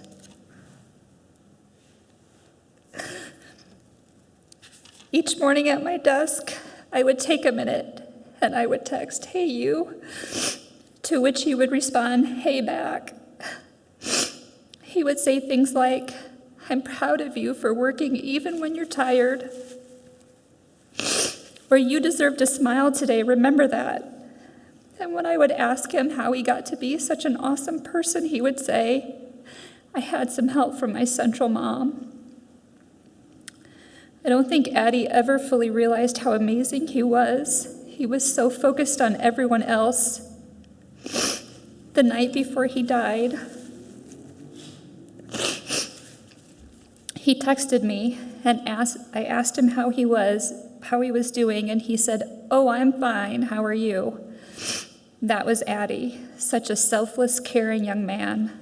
Speaker 7: Each morning at my desk, I would take a minute and I would text, "Hey, you," to which he would respond, "Hey, back." He would say things like, "I'm proud of you for working even when you're tired." Or, "You deserve to smile today, remember that." And when I would ask him how he got to be such an awesome person, he would say, I had some help from my central mom. I don't think Addie ever fully realized how amazing he was. He was so focused on everyone else. The night before he died, he texted me and I asked him how he was doing, and he said, "Oh, I'm fine. How are you?" That was Addie, such a selfless, caring young man.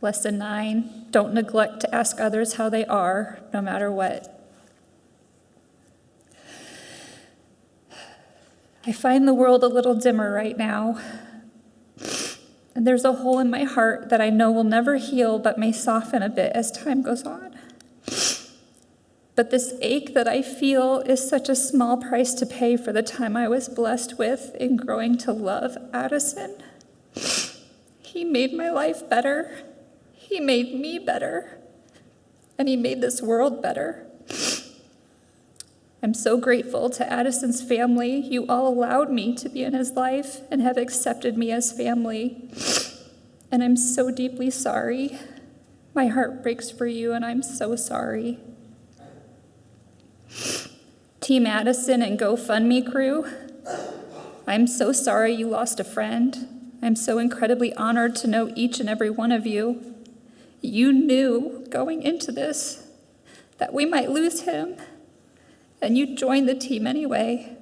Speaker 7: Lesson 9, don't neglect to ask others how they are, no matter what. I find the world a little dimmer right now. And there's a hole in my heart that I know will never heal, but may soften a bit as time goes on. But this ache that I feel is such a small price to pay for the time I was blessed with in growing to love Addison. He made my life better. He made me better. And he made this world better. I'm so grateful to Addison's family. You all allowed me to be in his life and have accepted me as family. And I'm so deeply sorry. My heart breaks for you, and I'm so sorry. Team Addison and GoFundMe crew, I'm so sorry you lost a friend. I'm so incredibly honored to know each and every one of you. You knew going into this that we might lose him, and you joined the team anyway.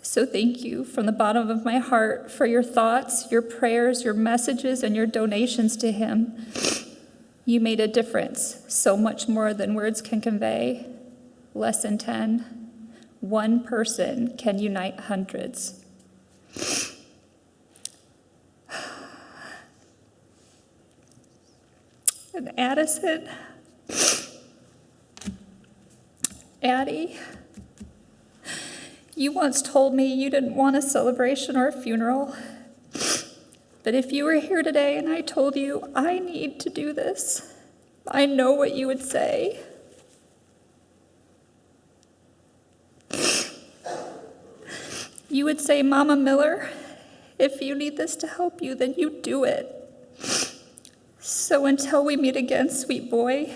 Speaker 7: So thank you from the bottom of my heart for your thoughts, your prayers, your messages, and your donations to him. You made a difference, so much more than words can convey. Lesson 10, one person can unite hundreds. And Addison, Addie, you once told me you didn't want a celebration or a funeral. But if you were here today and I told you I need to do this, I know what you would say. You would say, Mama Miller, if you need this to help you, then you do it. So until we meet again, sweet boy,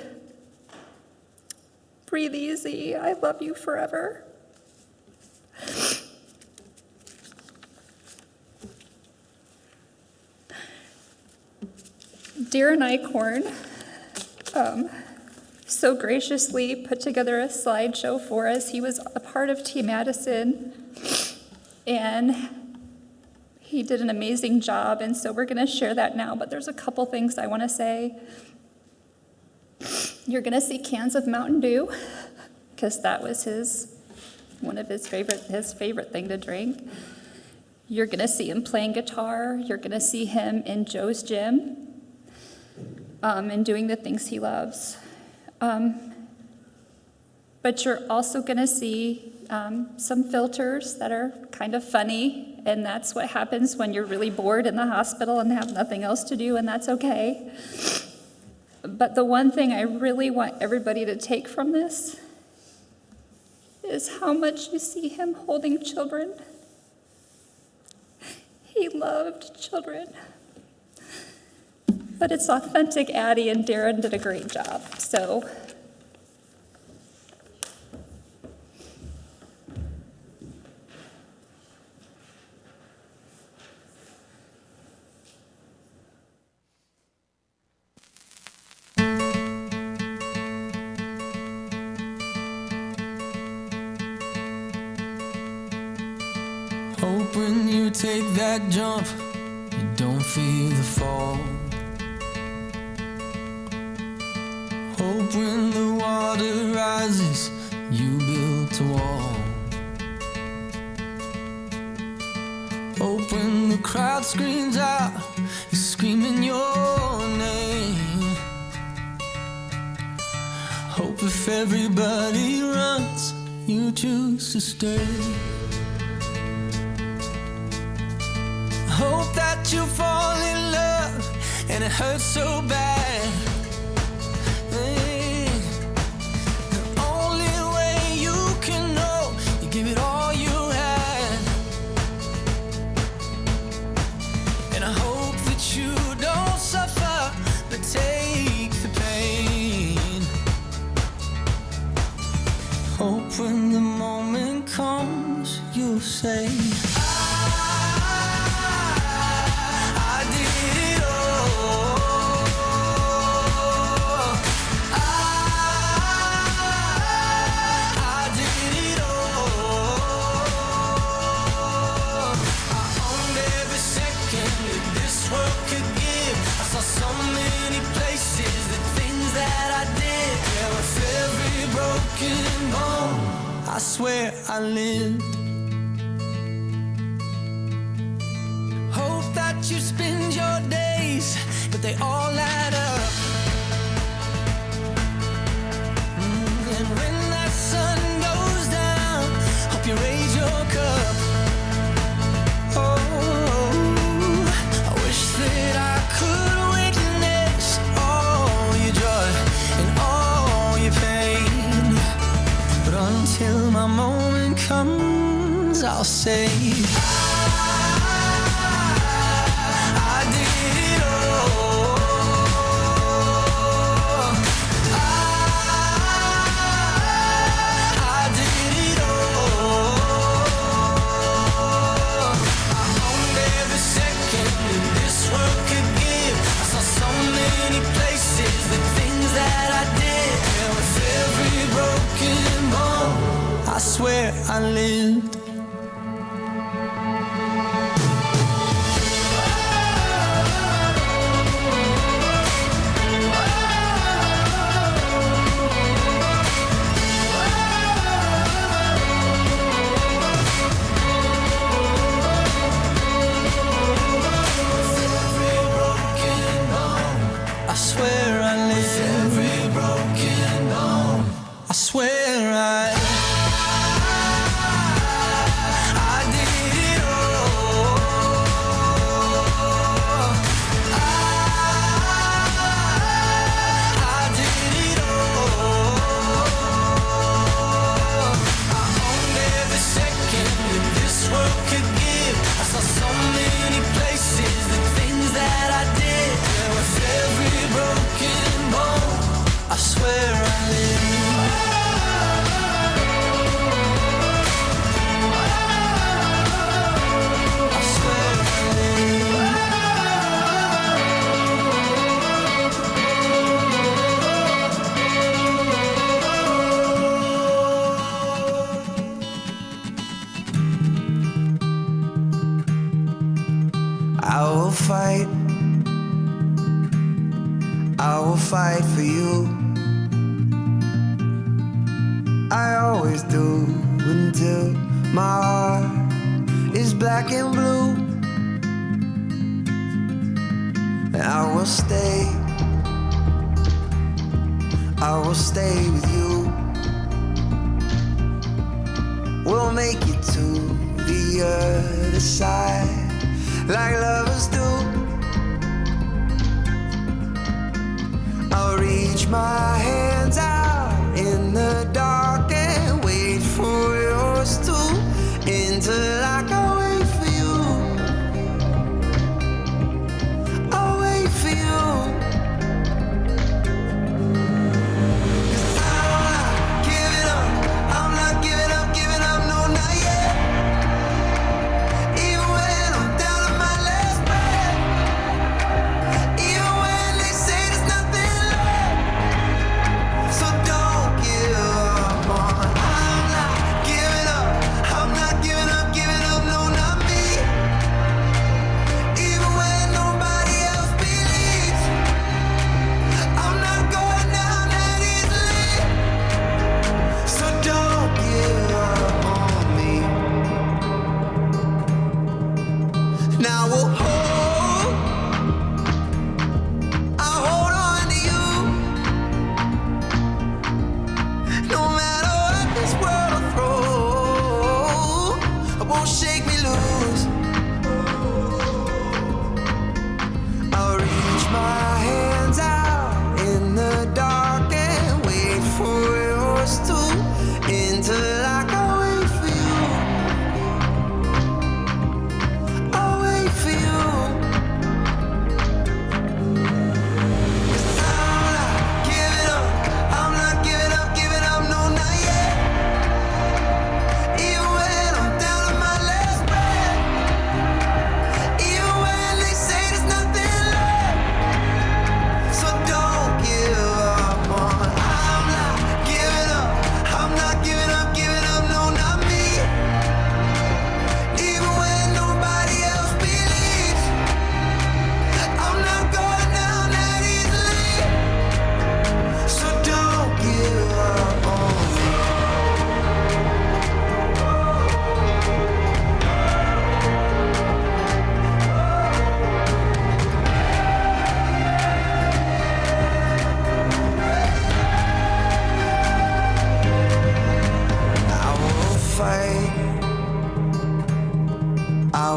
Speaker 7: breathe easy. I love you forever. Darren Eichhorn so graciously put together a slideshow for us. He was a part of Team Addison, and he did an amazing job, and so we're going to share that now, but there's a couple things I want to say. You're going to see cans of Mountain Dew, because that was his favorite thing to drink. You're going to see him playing guitar. You're going to see him in Joe's gym and doing the things he loves. But you're also going to see some filters that are kind of funny, and that's what happens when you're really bored in the hospital and have nothing else to do, and that's okay. But the one thing I really want everybody to take from this is how much you see him holding children. He loved children. But it's authentic Addie, and Darren did a great job. So
Speaker 8: hope when you take that jump, you don't feel the fall. Hope when the water rises, you built a wall. Hope when the crowd screams out, you're screaming your name. Hope if everybody runs, you choose to stay. Hope that you fall in love and it hurts so bad. The only way you can know, you give it all you had. Hope when the moment comes, you'll say, I did it all. I did it all. I owned every second that this world could give. I saw so many places, the things that I did. Yeah, with every broken bone, I swear I lived. Hope that you spend your days, but they all add up. And when that sun goes down, hope you raise your cup. Oh, I wish that I could witness all your joy and all your pain. But until my moment comes, I'll say, I did it all. I did it all. I owned every second that this world could give. I saw so many places, the things that I did. And with every broken bone, I swear I lived. I swear I live. Every broken bone, I swear I did it all. I did it all. I owned every second that this world could give. I saw so many places, the things that I did. Yeah, with every broken bone, I swear I live. I swear I live. I will fight. I will fight for you. I always do until my heart is black and blue. And I will stay with you. We'll make it to the other side like lovers do. I'll reach my hands out in the dark and wait for yours to, until I can wait for you. I'll wait for you. 'Cause I'm not giving up. I'm not giving up, no, not yet. Even when I'm down to my last breath. Even when they say there's nothing left.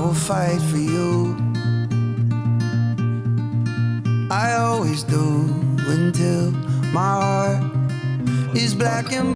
Speaker 8: will fight for you. I always do until my heart is black and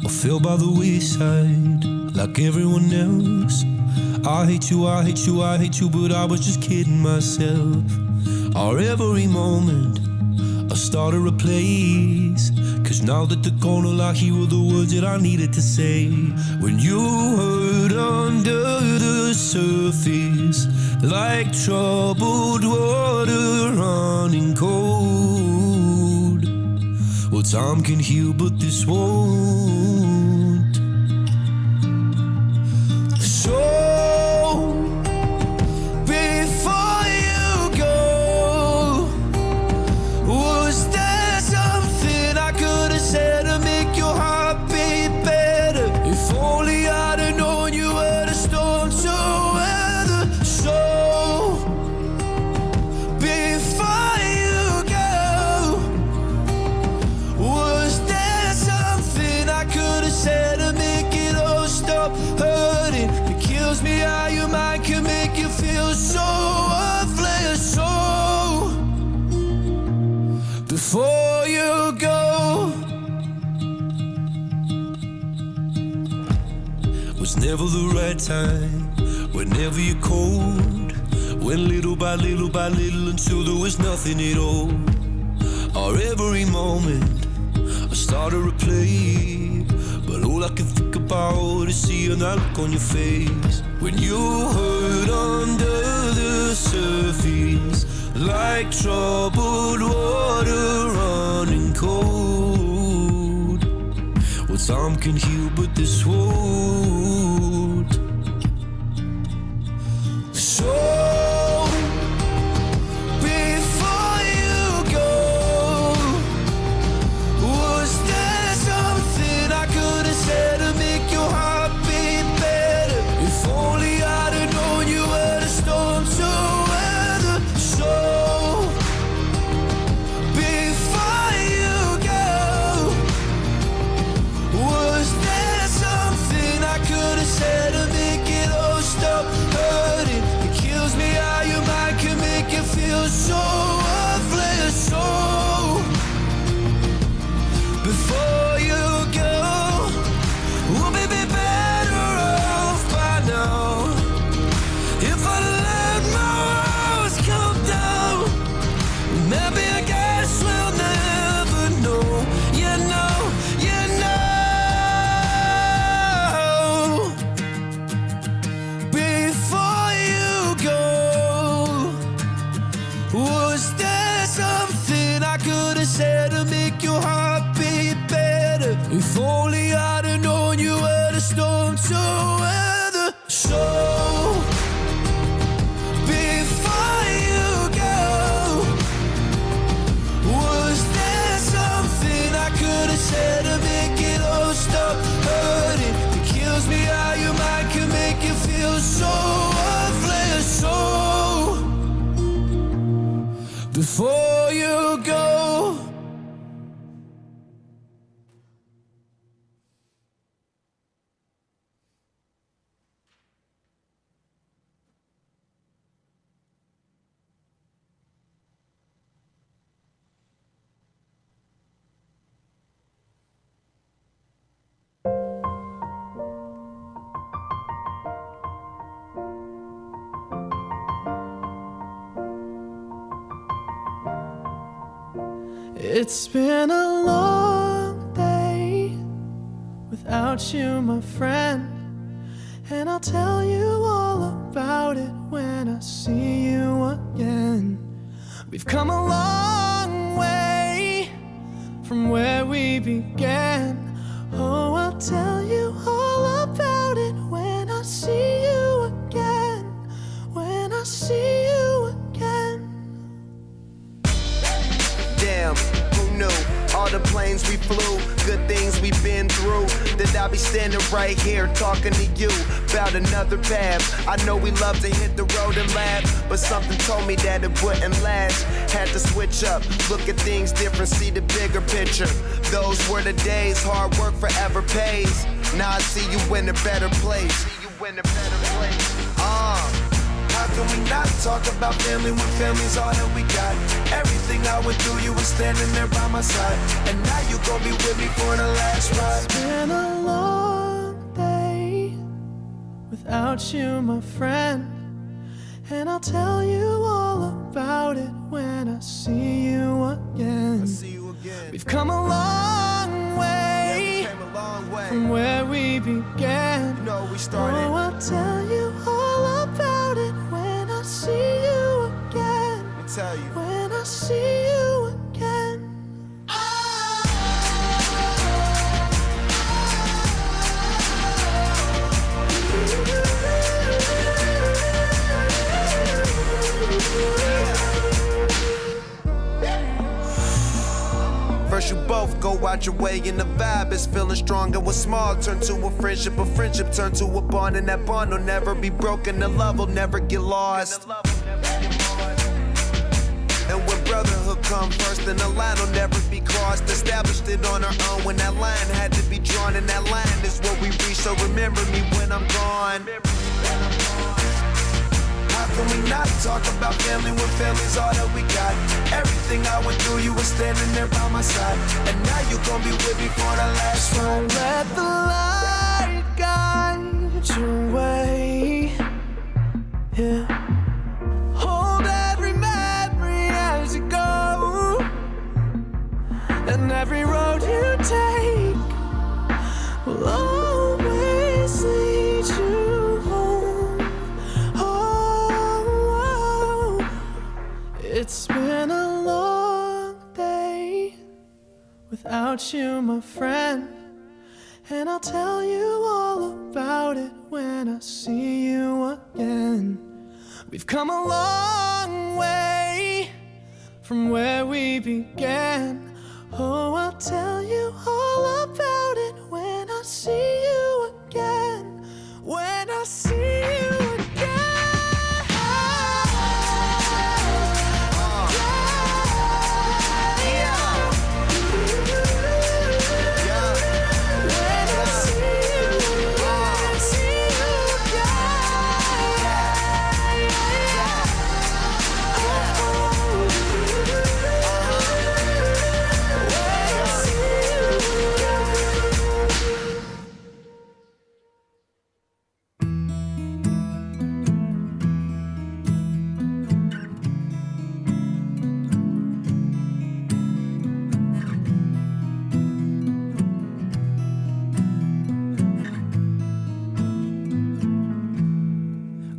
Speaker 9: I fell by the wayside like everyone else. I hate you, I hate you, I hate you, but I was just kidding myself. Our every moment I started a place, 'cause now that they're gone, all I hear were the words that I needed to say. When you hurt under the surface, like troubled water running cold. Well, time can heal, but this won't. So before you go, was there something I could have said to make your heart beat better? If only I'd have known you were the storm to weather. So before you go, was there something I could have said to make it all stop hurting? It kills me how your mind can make you feel so worthless. So before you go, was never the right time, whenever you're cold. Went little by little by little until there was nothing at all. Our every moment I started to play, but all I can think about is seeing that look on your face. When you hurt under the surface, like like troubled water running cold. Well, time can heal, but this won't. So before you go, was there something I could have said to make your heart beat better? If only I'd have known you were the storm to weather. So before you go, was there something I could have said to make it all stop hurting? It kills me how your mind can make you feel so worthless. So before you go, we'll be better off by now. If I let my walls come down, maybe I guess we'll never know. You know, you know. Before you go, was there something I could have said to make your heart beat better? If only I'd have known you were the storm to weather. So before you go, was there something I could have said to make it all stop hurting? It kills me how your mind can make you feel so worthless. So before you go.
Speaker 10: It's been a long day without you, my friend, and I'll tell you all about it when I see you again. We've come a long way from where we began. Oh, I'll tell you all about it when I see you again. When I see you again.
Speaker 11: Damn, who knew? All the planes we flew, good things we've been through. That I'll be standing right here talking to you about another path. I know we love to hit the road and laugh, but something told me that it wouldn't last. Had to switch up, look at things different, see the bigger picture. Those were the days, hard work forever pays. Now I see you in a better place. See you in a better place. How can we not talk about family when family's all that we got? Everything I went through, you were standing there by my side, and now you gon' be with me for the last ride.
Speaker 10: It's been a long day without you, my friend, and I'll tell you all about it when I see you again.
Speaker 11: I see you again.
Speaker 10: We've come a long way,
Speaker 11: Yeah, we came a long way
Speaker 10: from where we began.
Speaker 11: You know we started.
Speaker 10: Oh, I'll tell you all about it when I see you again.
Speaker 11: Let me tell you.
Speaker 10: When I see you again.
Speaker 11: First you both go out your way and the vibe is feeling strong. And what's small turn to a friendship turn to a bond. And that bond will never be broken, the love will never get lost. And when brotherhood come first, then the line will never be crossed. Established it on our own when that line had to be drawn. And that line is what we reach, so remember me when I'm gone. How can we not talk about family when family's all that we got? Everything I went through, you were standing there by my side, and now you gon' be with me for the last ride.
Speaker 10: Let the light guide your way. Yeah. Hold every memory as you go, and every road you take will always lead you home. Oh, it's been without you, my friend. And I'll tell you all about it when I see you again. We've come a long way from where we began. Oh, I'll tell you all about it when I see you again. When I see you again.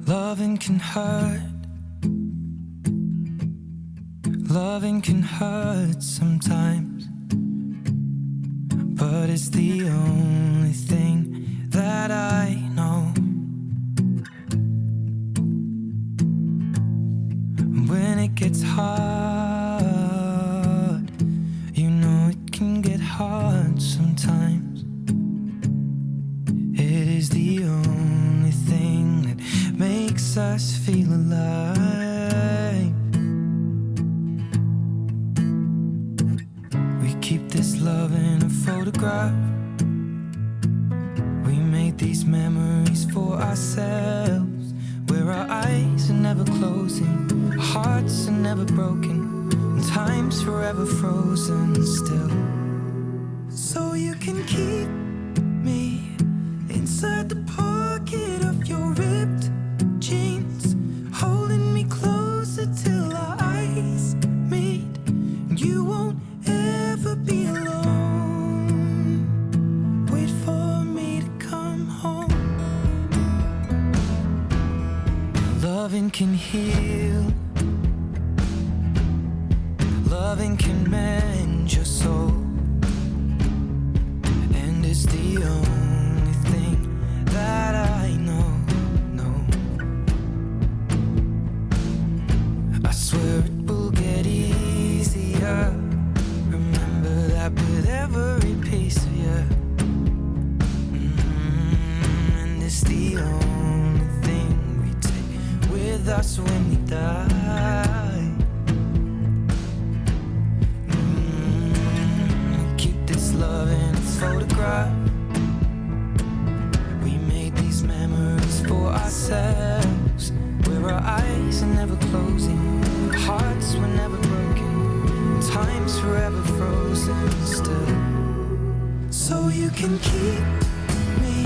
Speaker 9: Loving can hurt. Loving can hurt sometimes, but it's the only thing that I know. When it gets hard, you know it can get hard sometimes. It is the only thing that makes us feel alive. We keep this love in a photograph. We made these memories for ourselves, where our eyes are never closing, our hearts are never broken, and time's forever frozen still. So you can keep me inside the pocket of your ripped jeans, holding me closer till our eyes meet. You won't ever be alone. Wait for me to come home. Loving can heal. Loving can mend your soul. And it's the only thing that I know. I swear it will get easier. Remember that with every piece of you. And it's the only thing we take with us when we die. We keep this love in its photograph. We made these memories for ourselves, where our eyes are never closing, our hearts were never broken, and time's forever frozen still. So you can keep me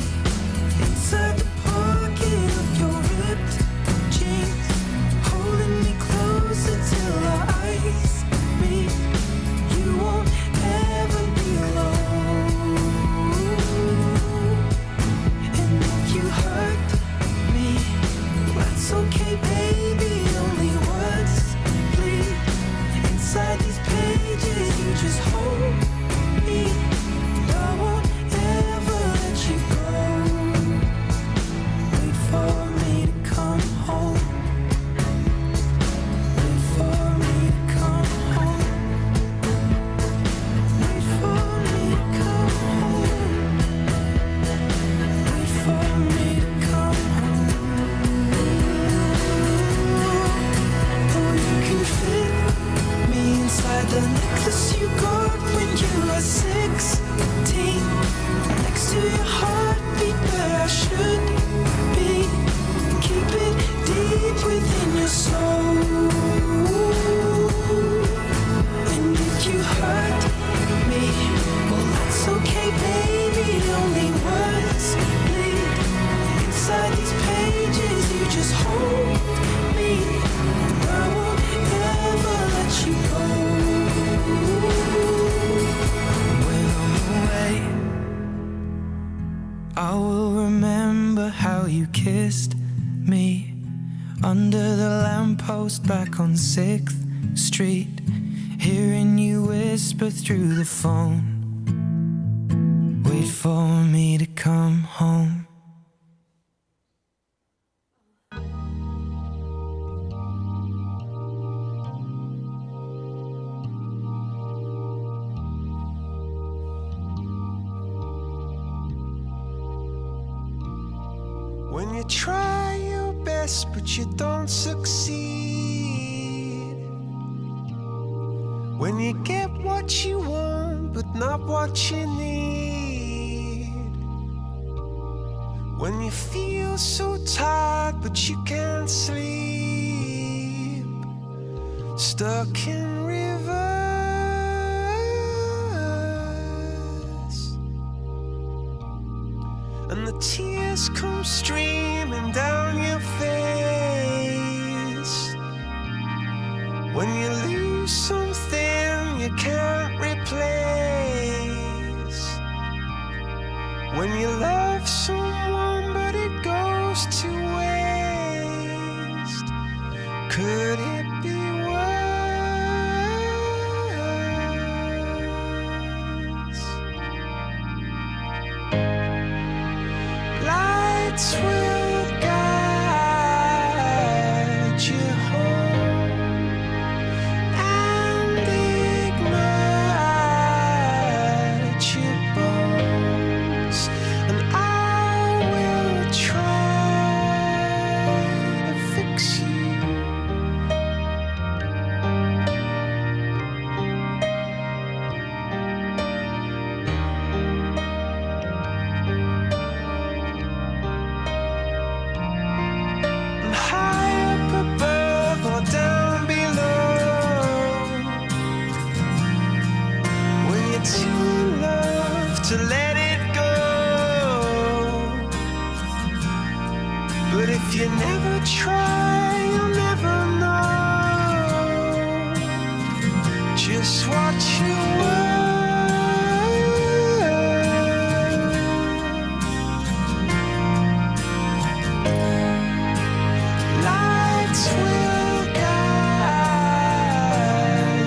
Speaker 9: inside the pocket of your ripped jeans, holding me closer till our eyes meet. You won't ever be alone. And if you hurt me, that's okay, baby. Only words bleed inside these pages. You just hold me. I won't ever let you go. Wait for me to come home. Wait for me to come home. Wait for me to come home. Wait for me to come home. Oh, you can fit me inside the necklace you got when you were 16, next to your heartbeat where I should be. Keep it deep within your soul. And if you hurt me, well, that's okay, baby. Only words bleed inside these pages. You just hold me. I won't ever let you go. When I'm away, I will remember how you kissed me under the lamppost back on 6th Street, hearing you whisper through the phone.
Speaker 8: wait for me to come home.
Speaker 10: When you try your best but you don't succeed, when you get what you want but not what you need, when you feel so tired but you can't sleep, stuck in reverse, and the tears come streaming down your face, when you lose something you can't replace, when you love someone but it goes to waste, could it be worse? Lights will guide you home and ignite your bones, and I will try to fix you. High up above or down below, when you're too in love to let it go, but if you never try you'll never know just what you were. Lights will guide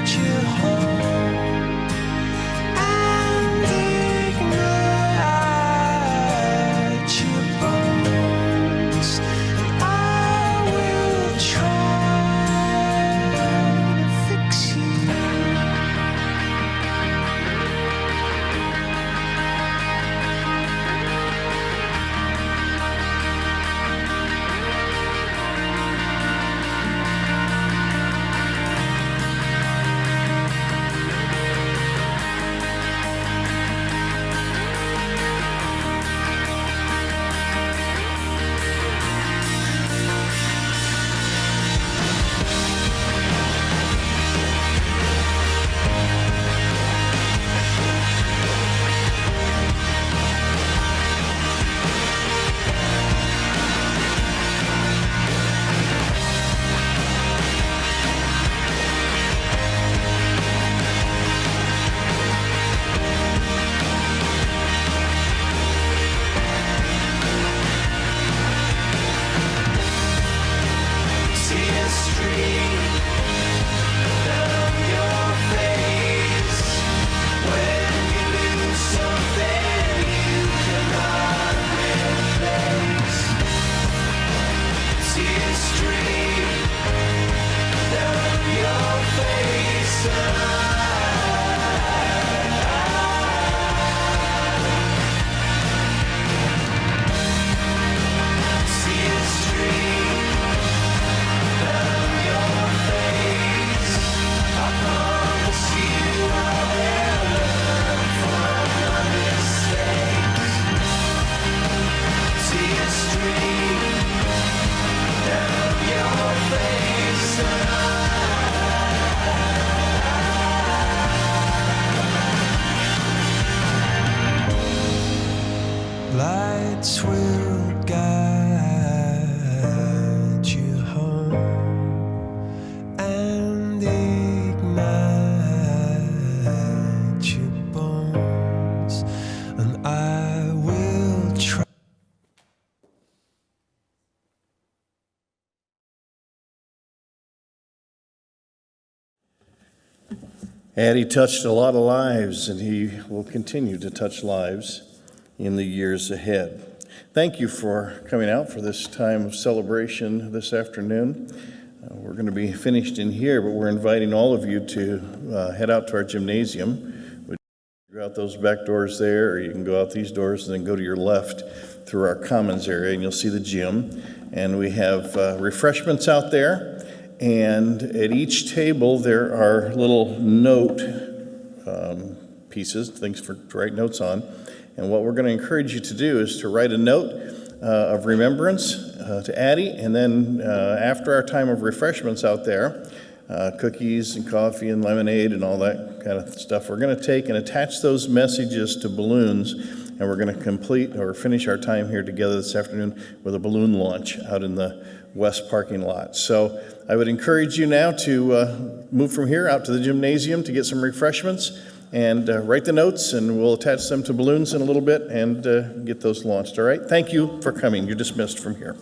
Speaker 10: you home and ignite your bones, and I will try to fix you. See a stream down your face when you lose something you cannot replace. See a stream down your face, see a stream down your face. I promise you I will learn from my mistakes. See a stream down your face, lights will guide you home and ignite your bones, and I will try.
Speaker 1: Addie touched a lot of lives, and he will continue to touch lives. in the years ahead. Thank you for coming out for this time of celebration this afternoon. We're going to be finished in here, but we're inviting all of you to head out to our gymnasium. Go out those back doors there, or you can go out these doors and then go to your left through our commons area, and you'll see the gym. And we have refreshments out there, and at each table there are little note pieces, things to write notes on. And what we're going to encourage you to do is to write a note of remembrance to Addie, and then after our time of refreshments out there, cookies and coffee and lemonade and all that kind of stuff, we're going to take and attach those messages to balloons, and we're going to complete or finish our time here together this afternoon with a balloon launch out in the west parking lot. So I would encourage you now to move from here out to the gymnasium to get some refreshments and write the notes, and we'll attach them to balloons in a little bit and get those launched. All right? Thank you for coming. You're dismissed from here.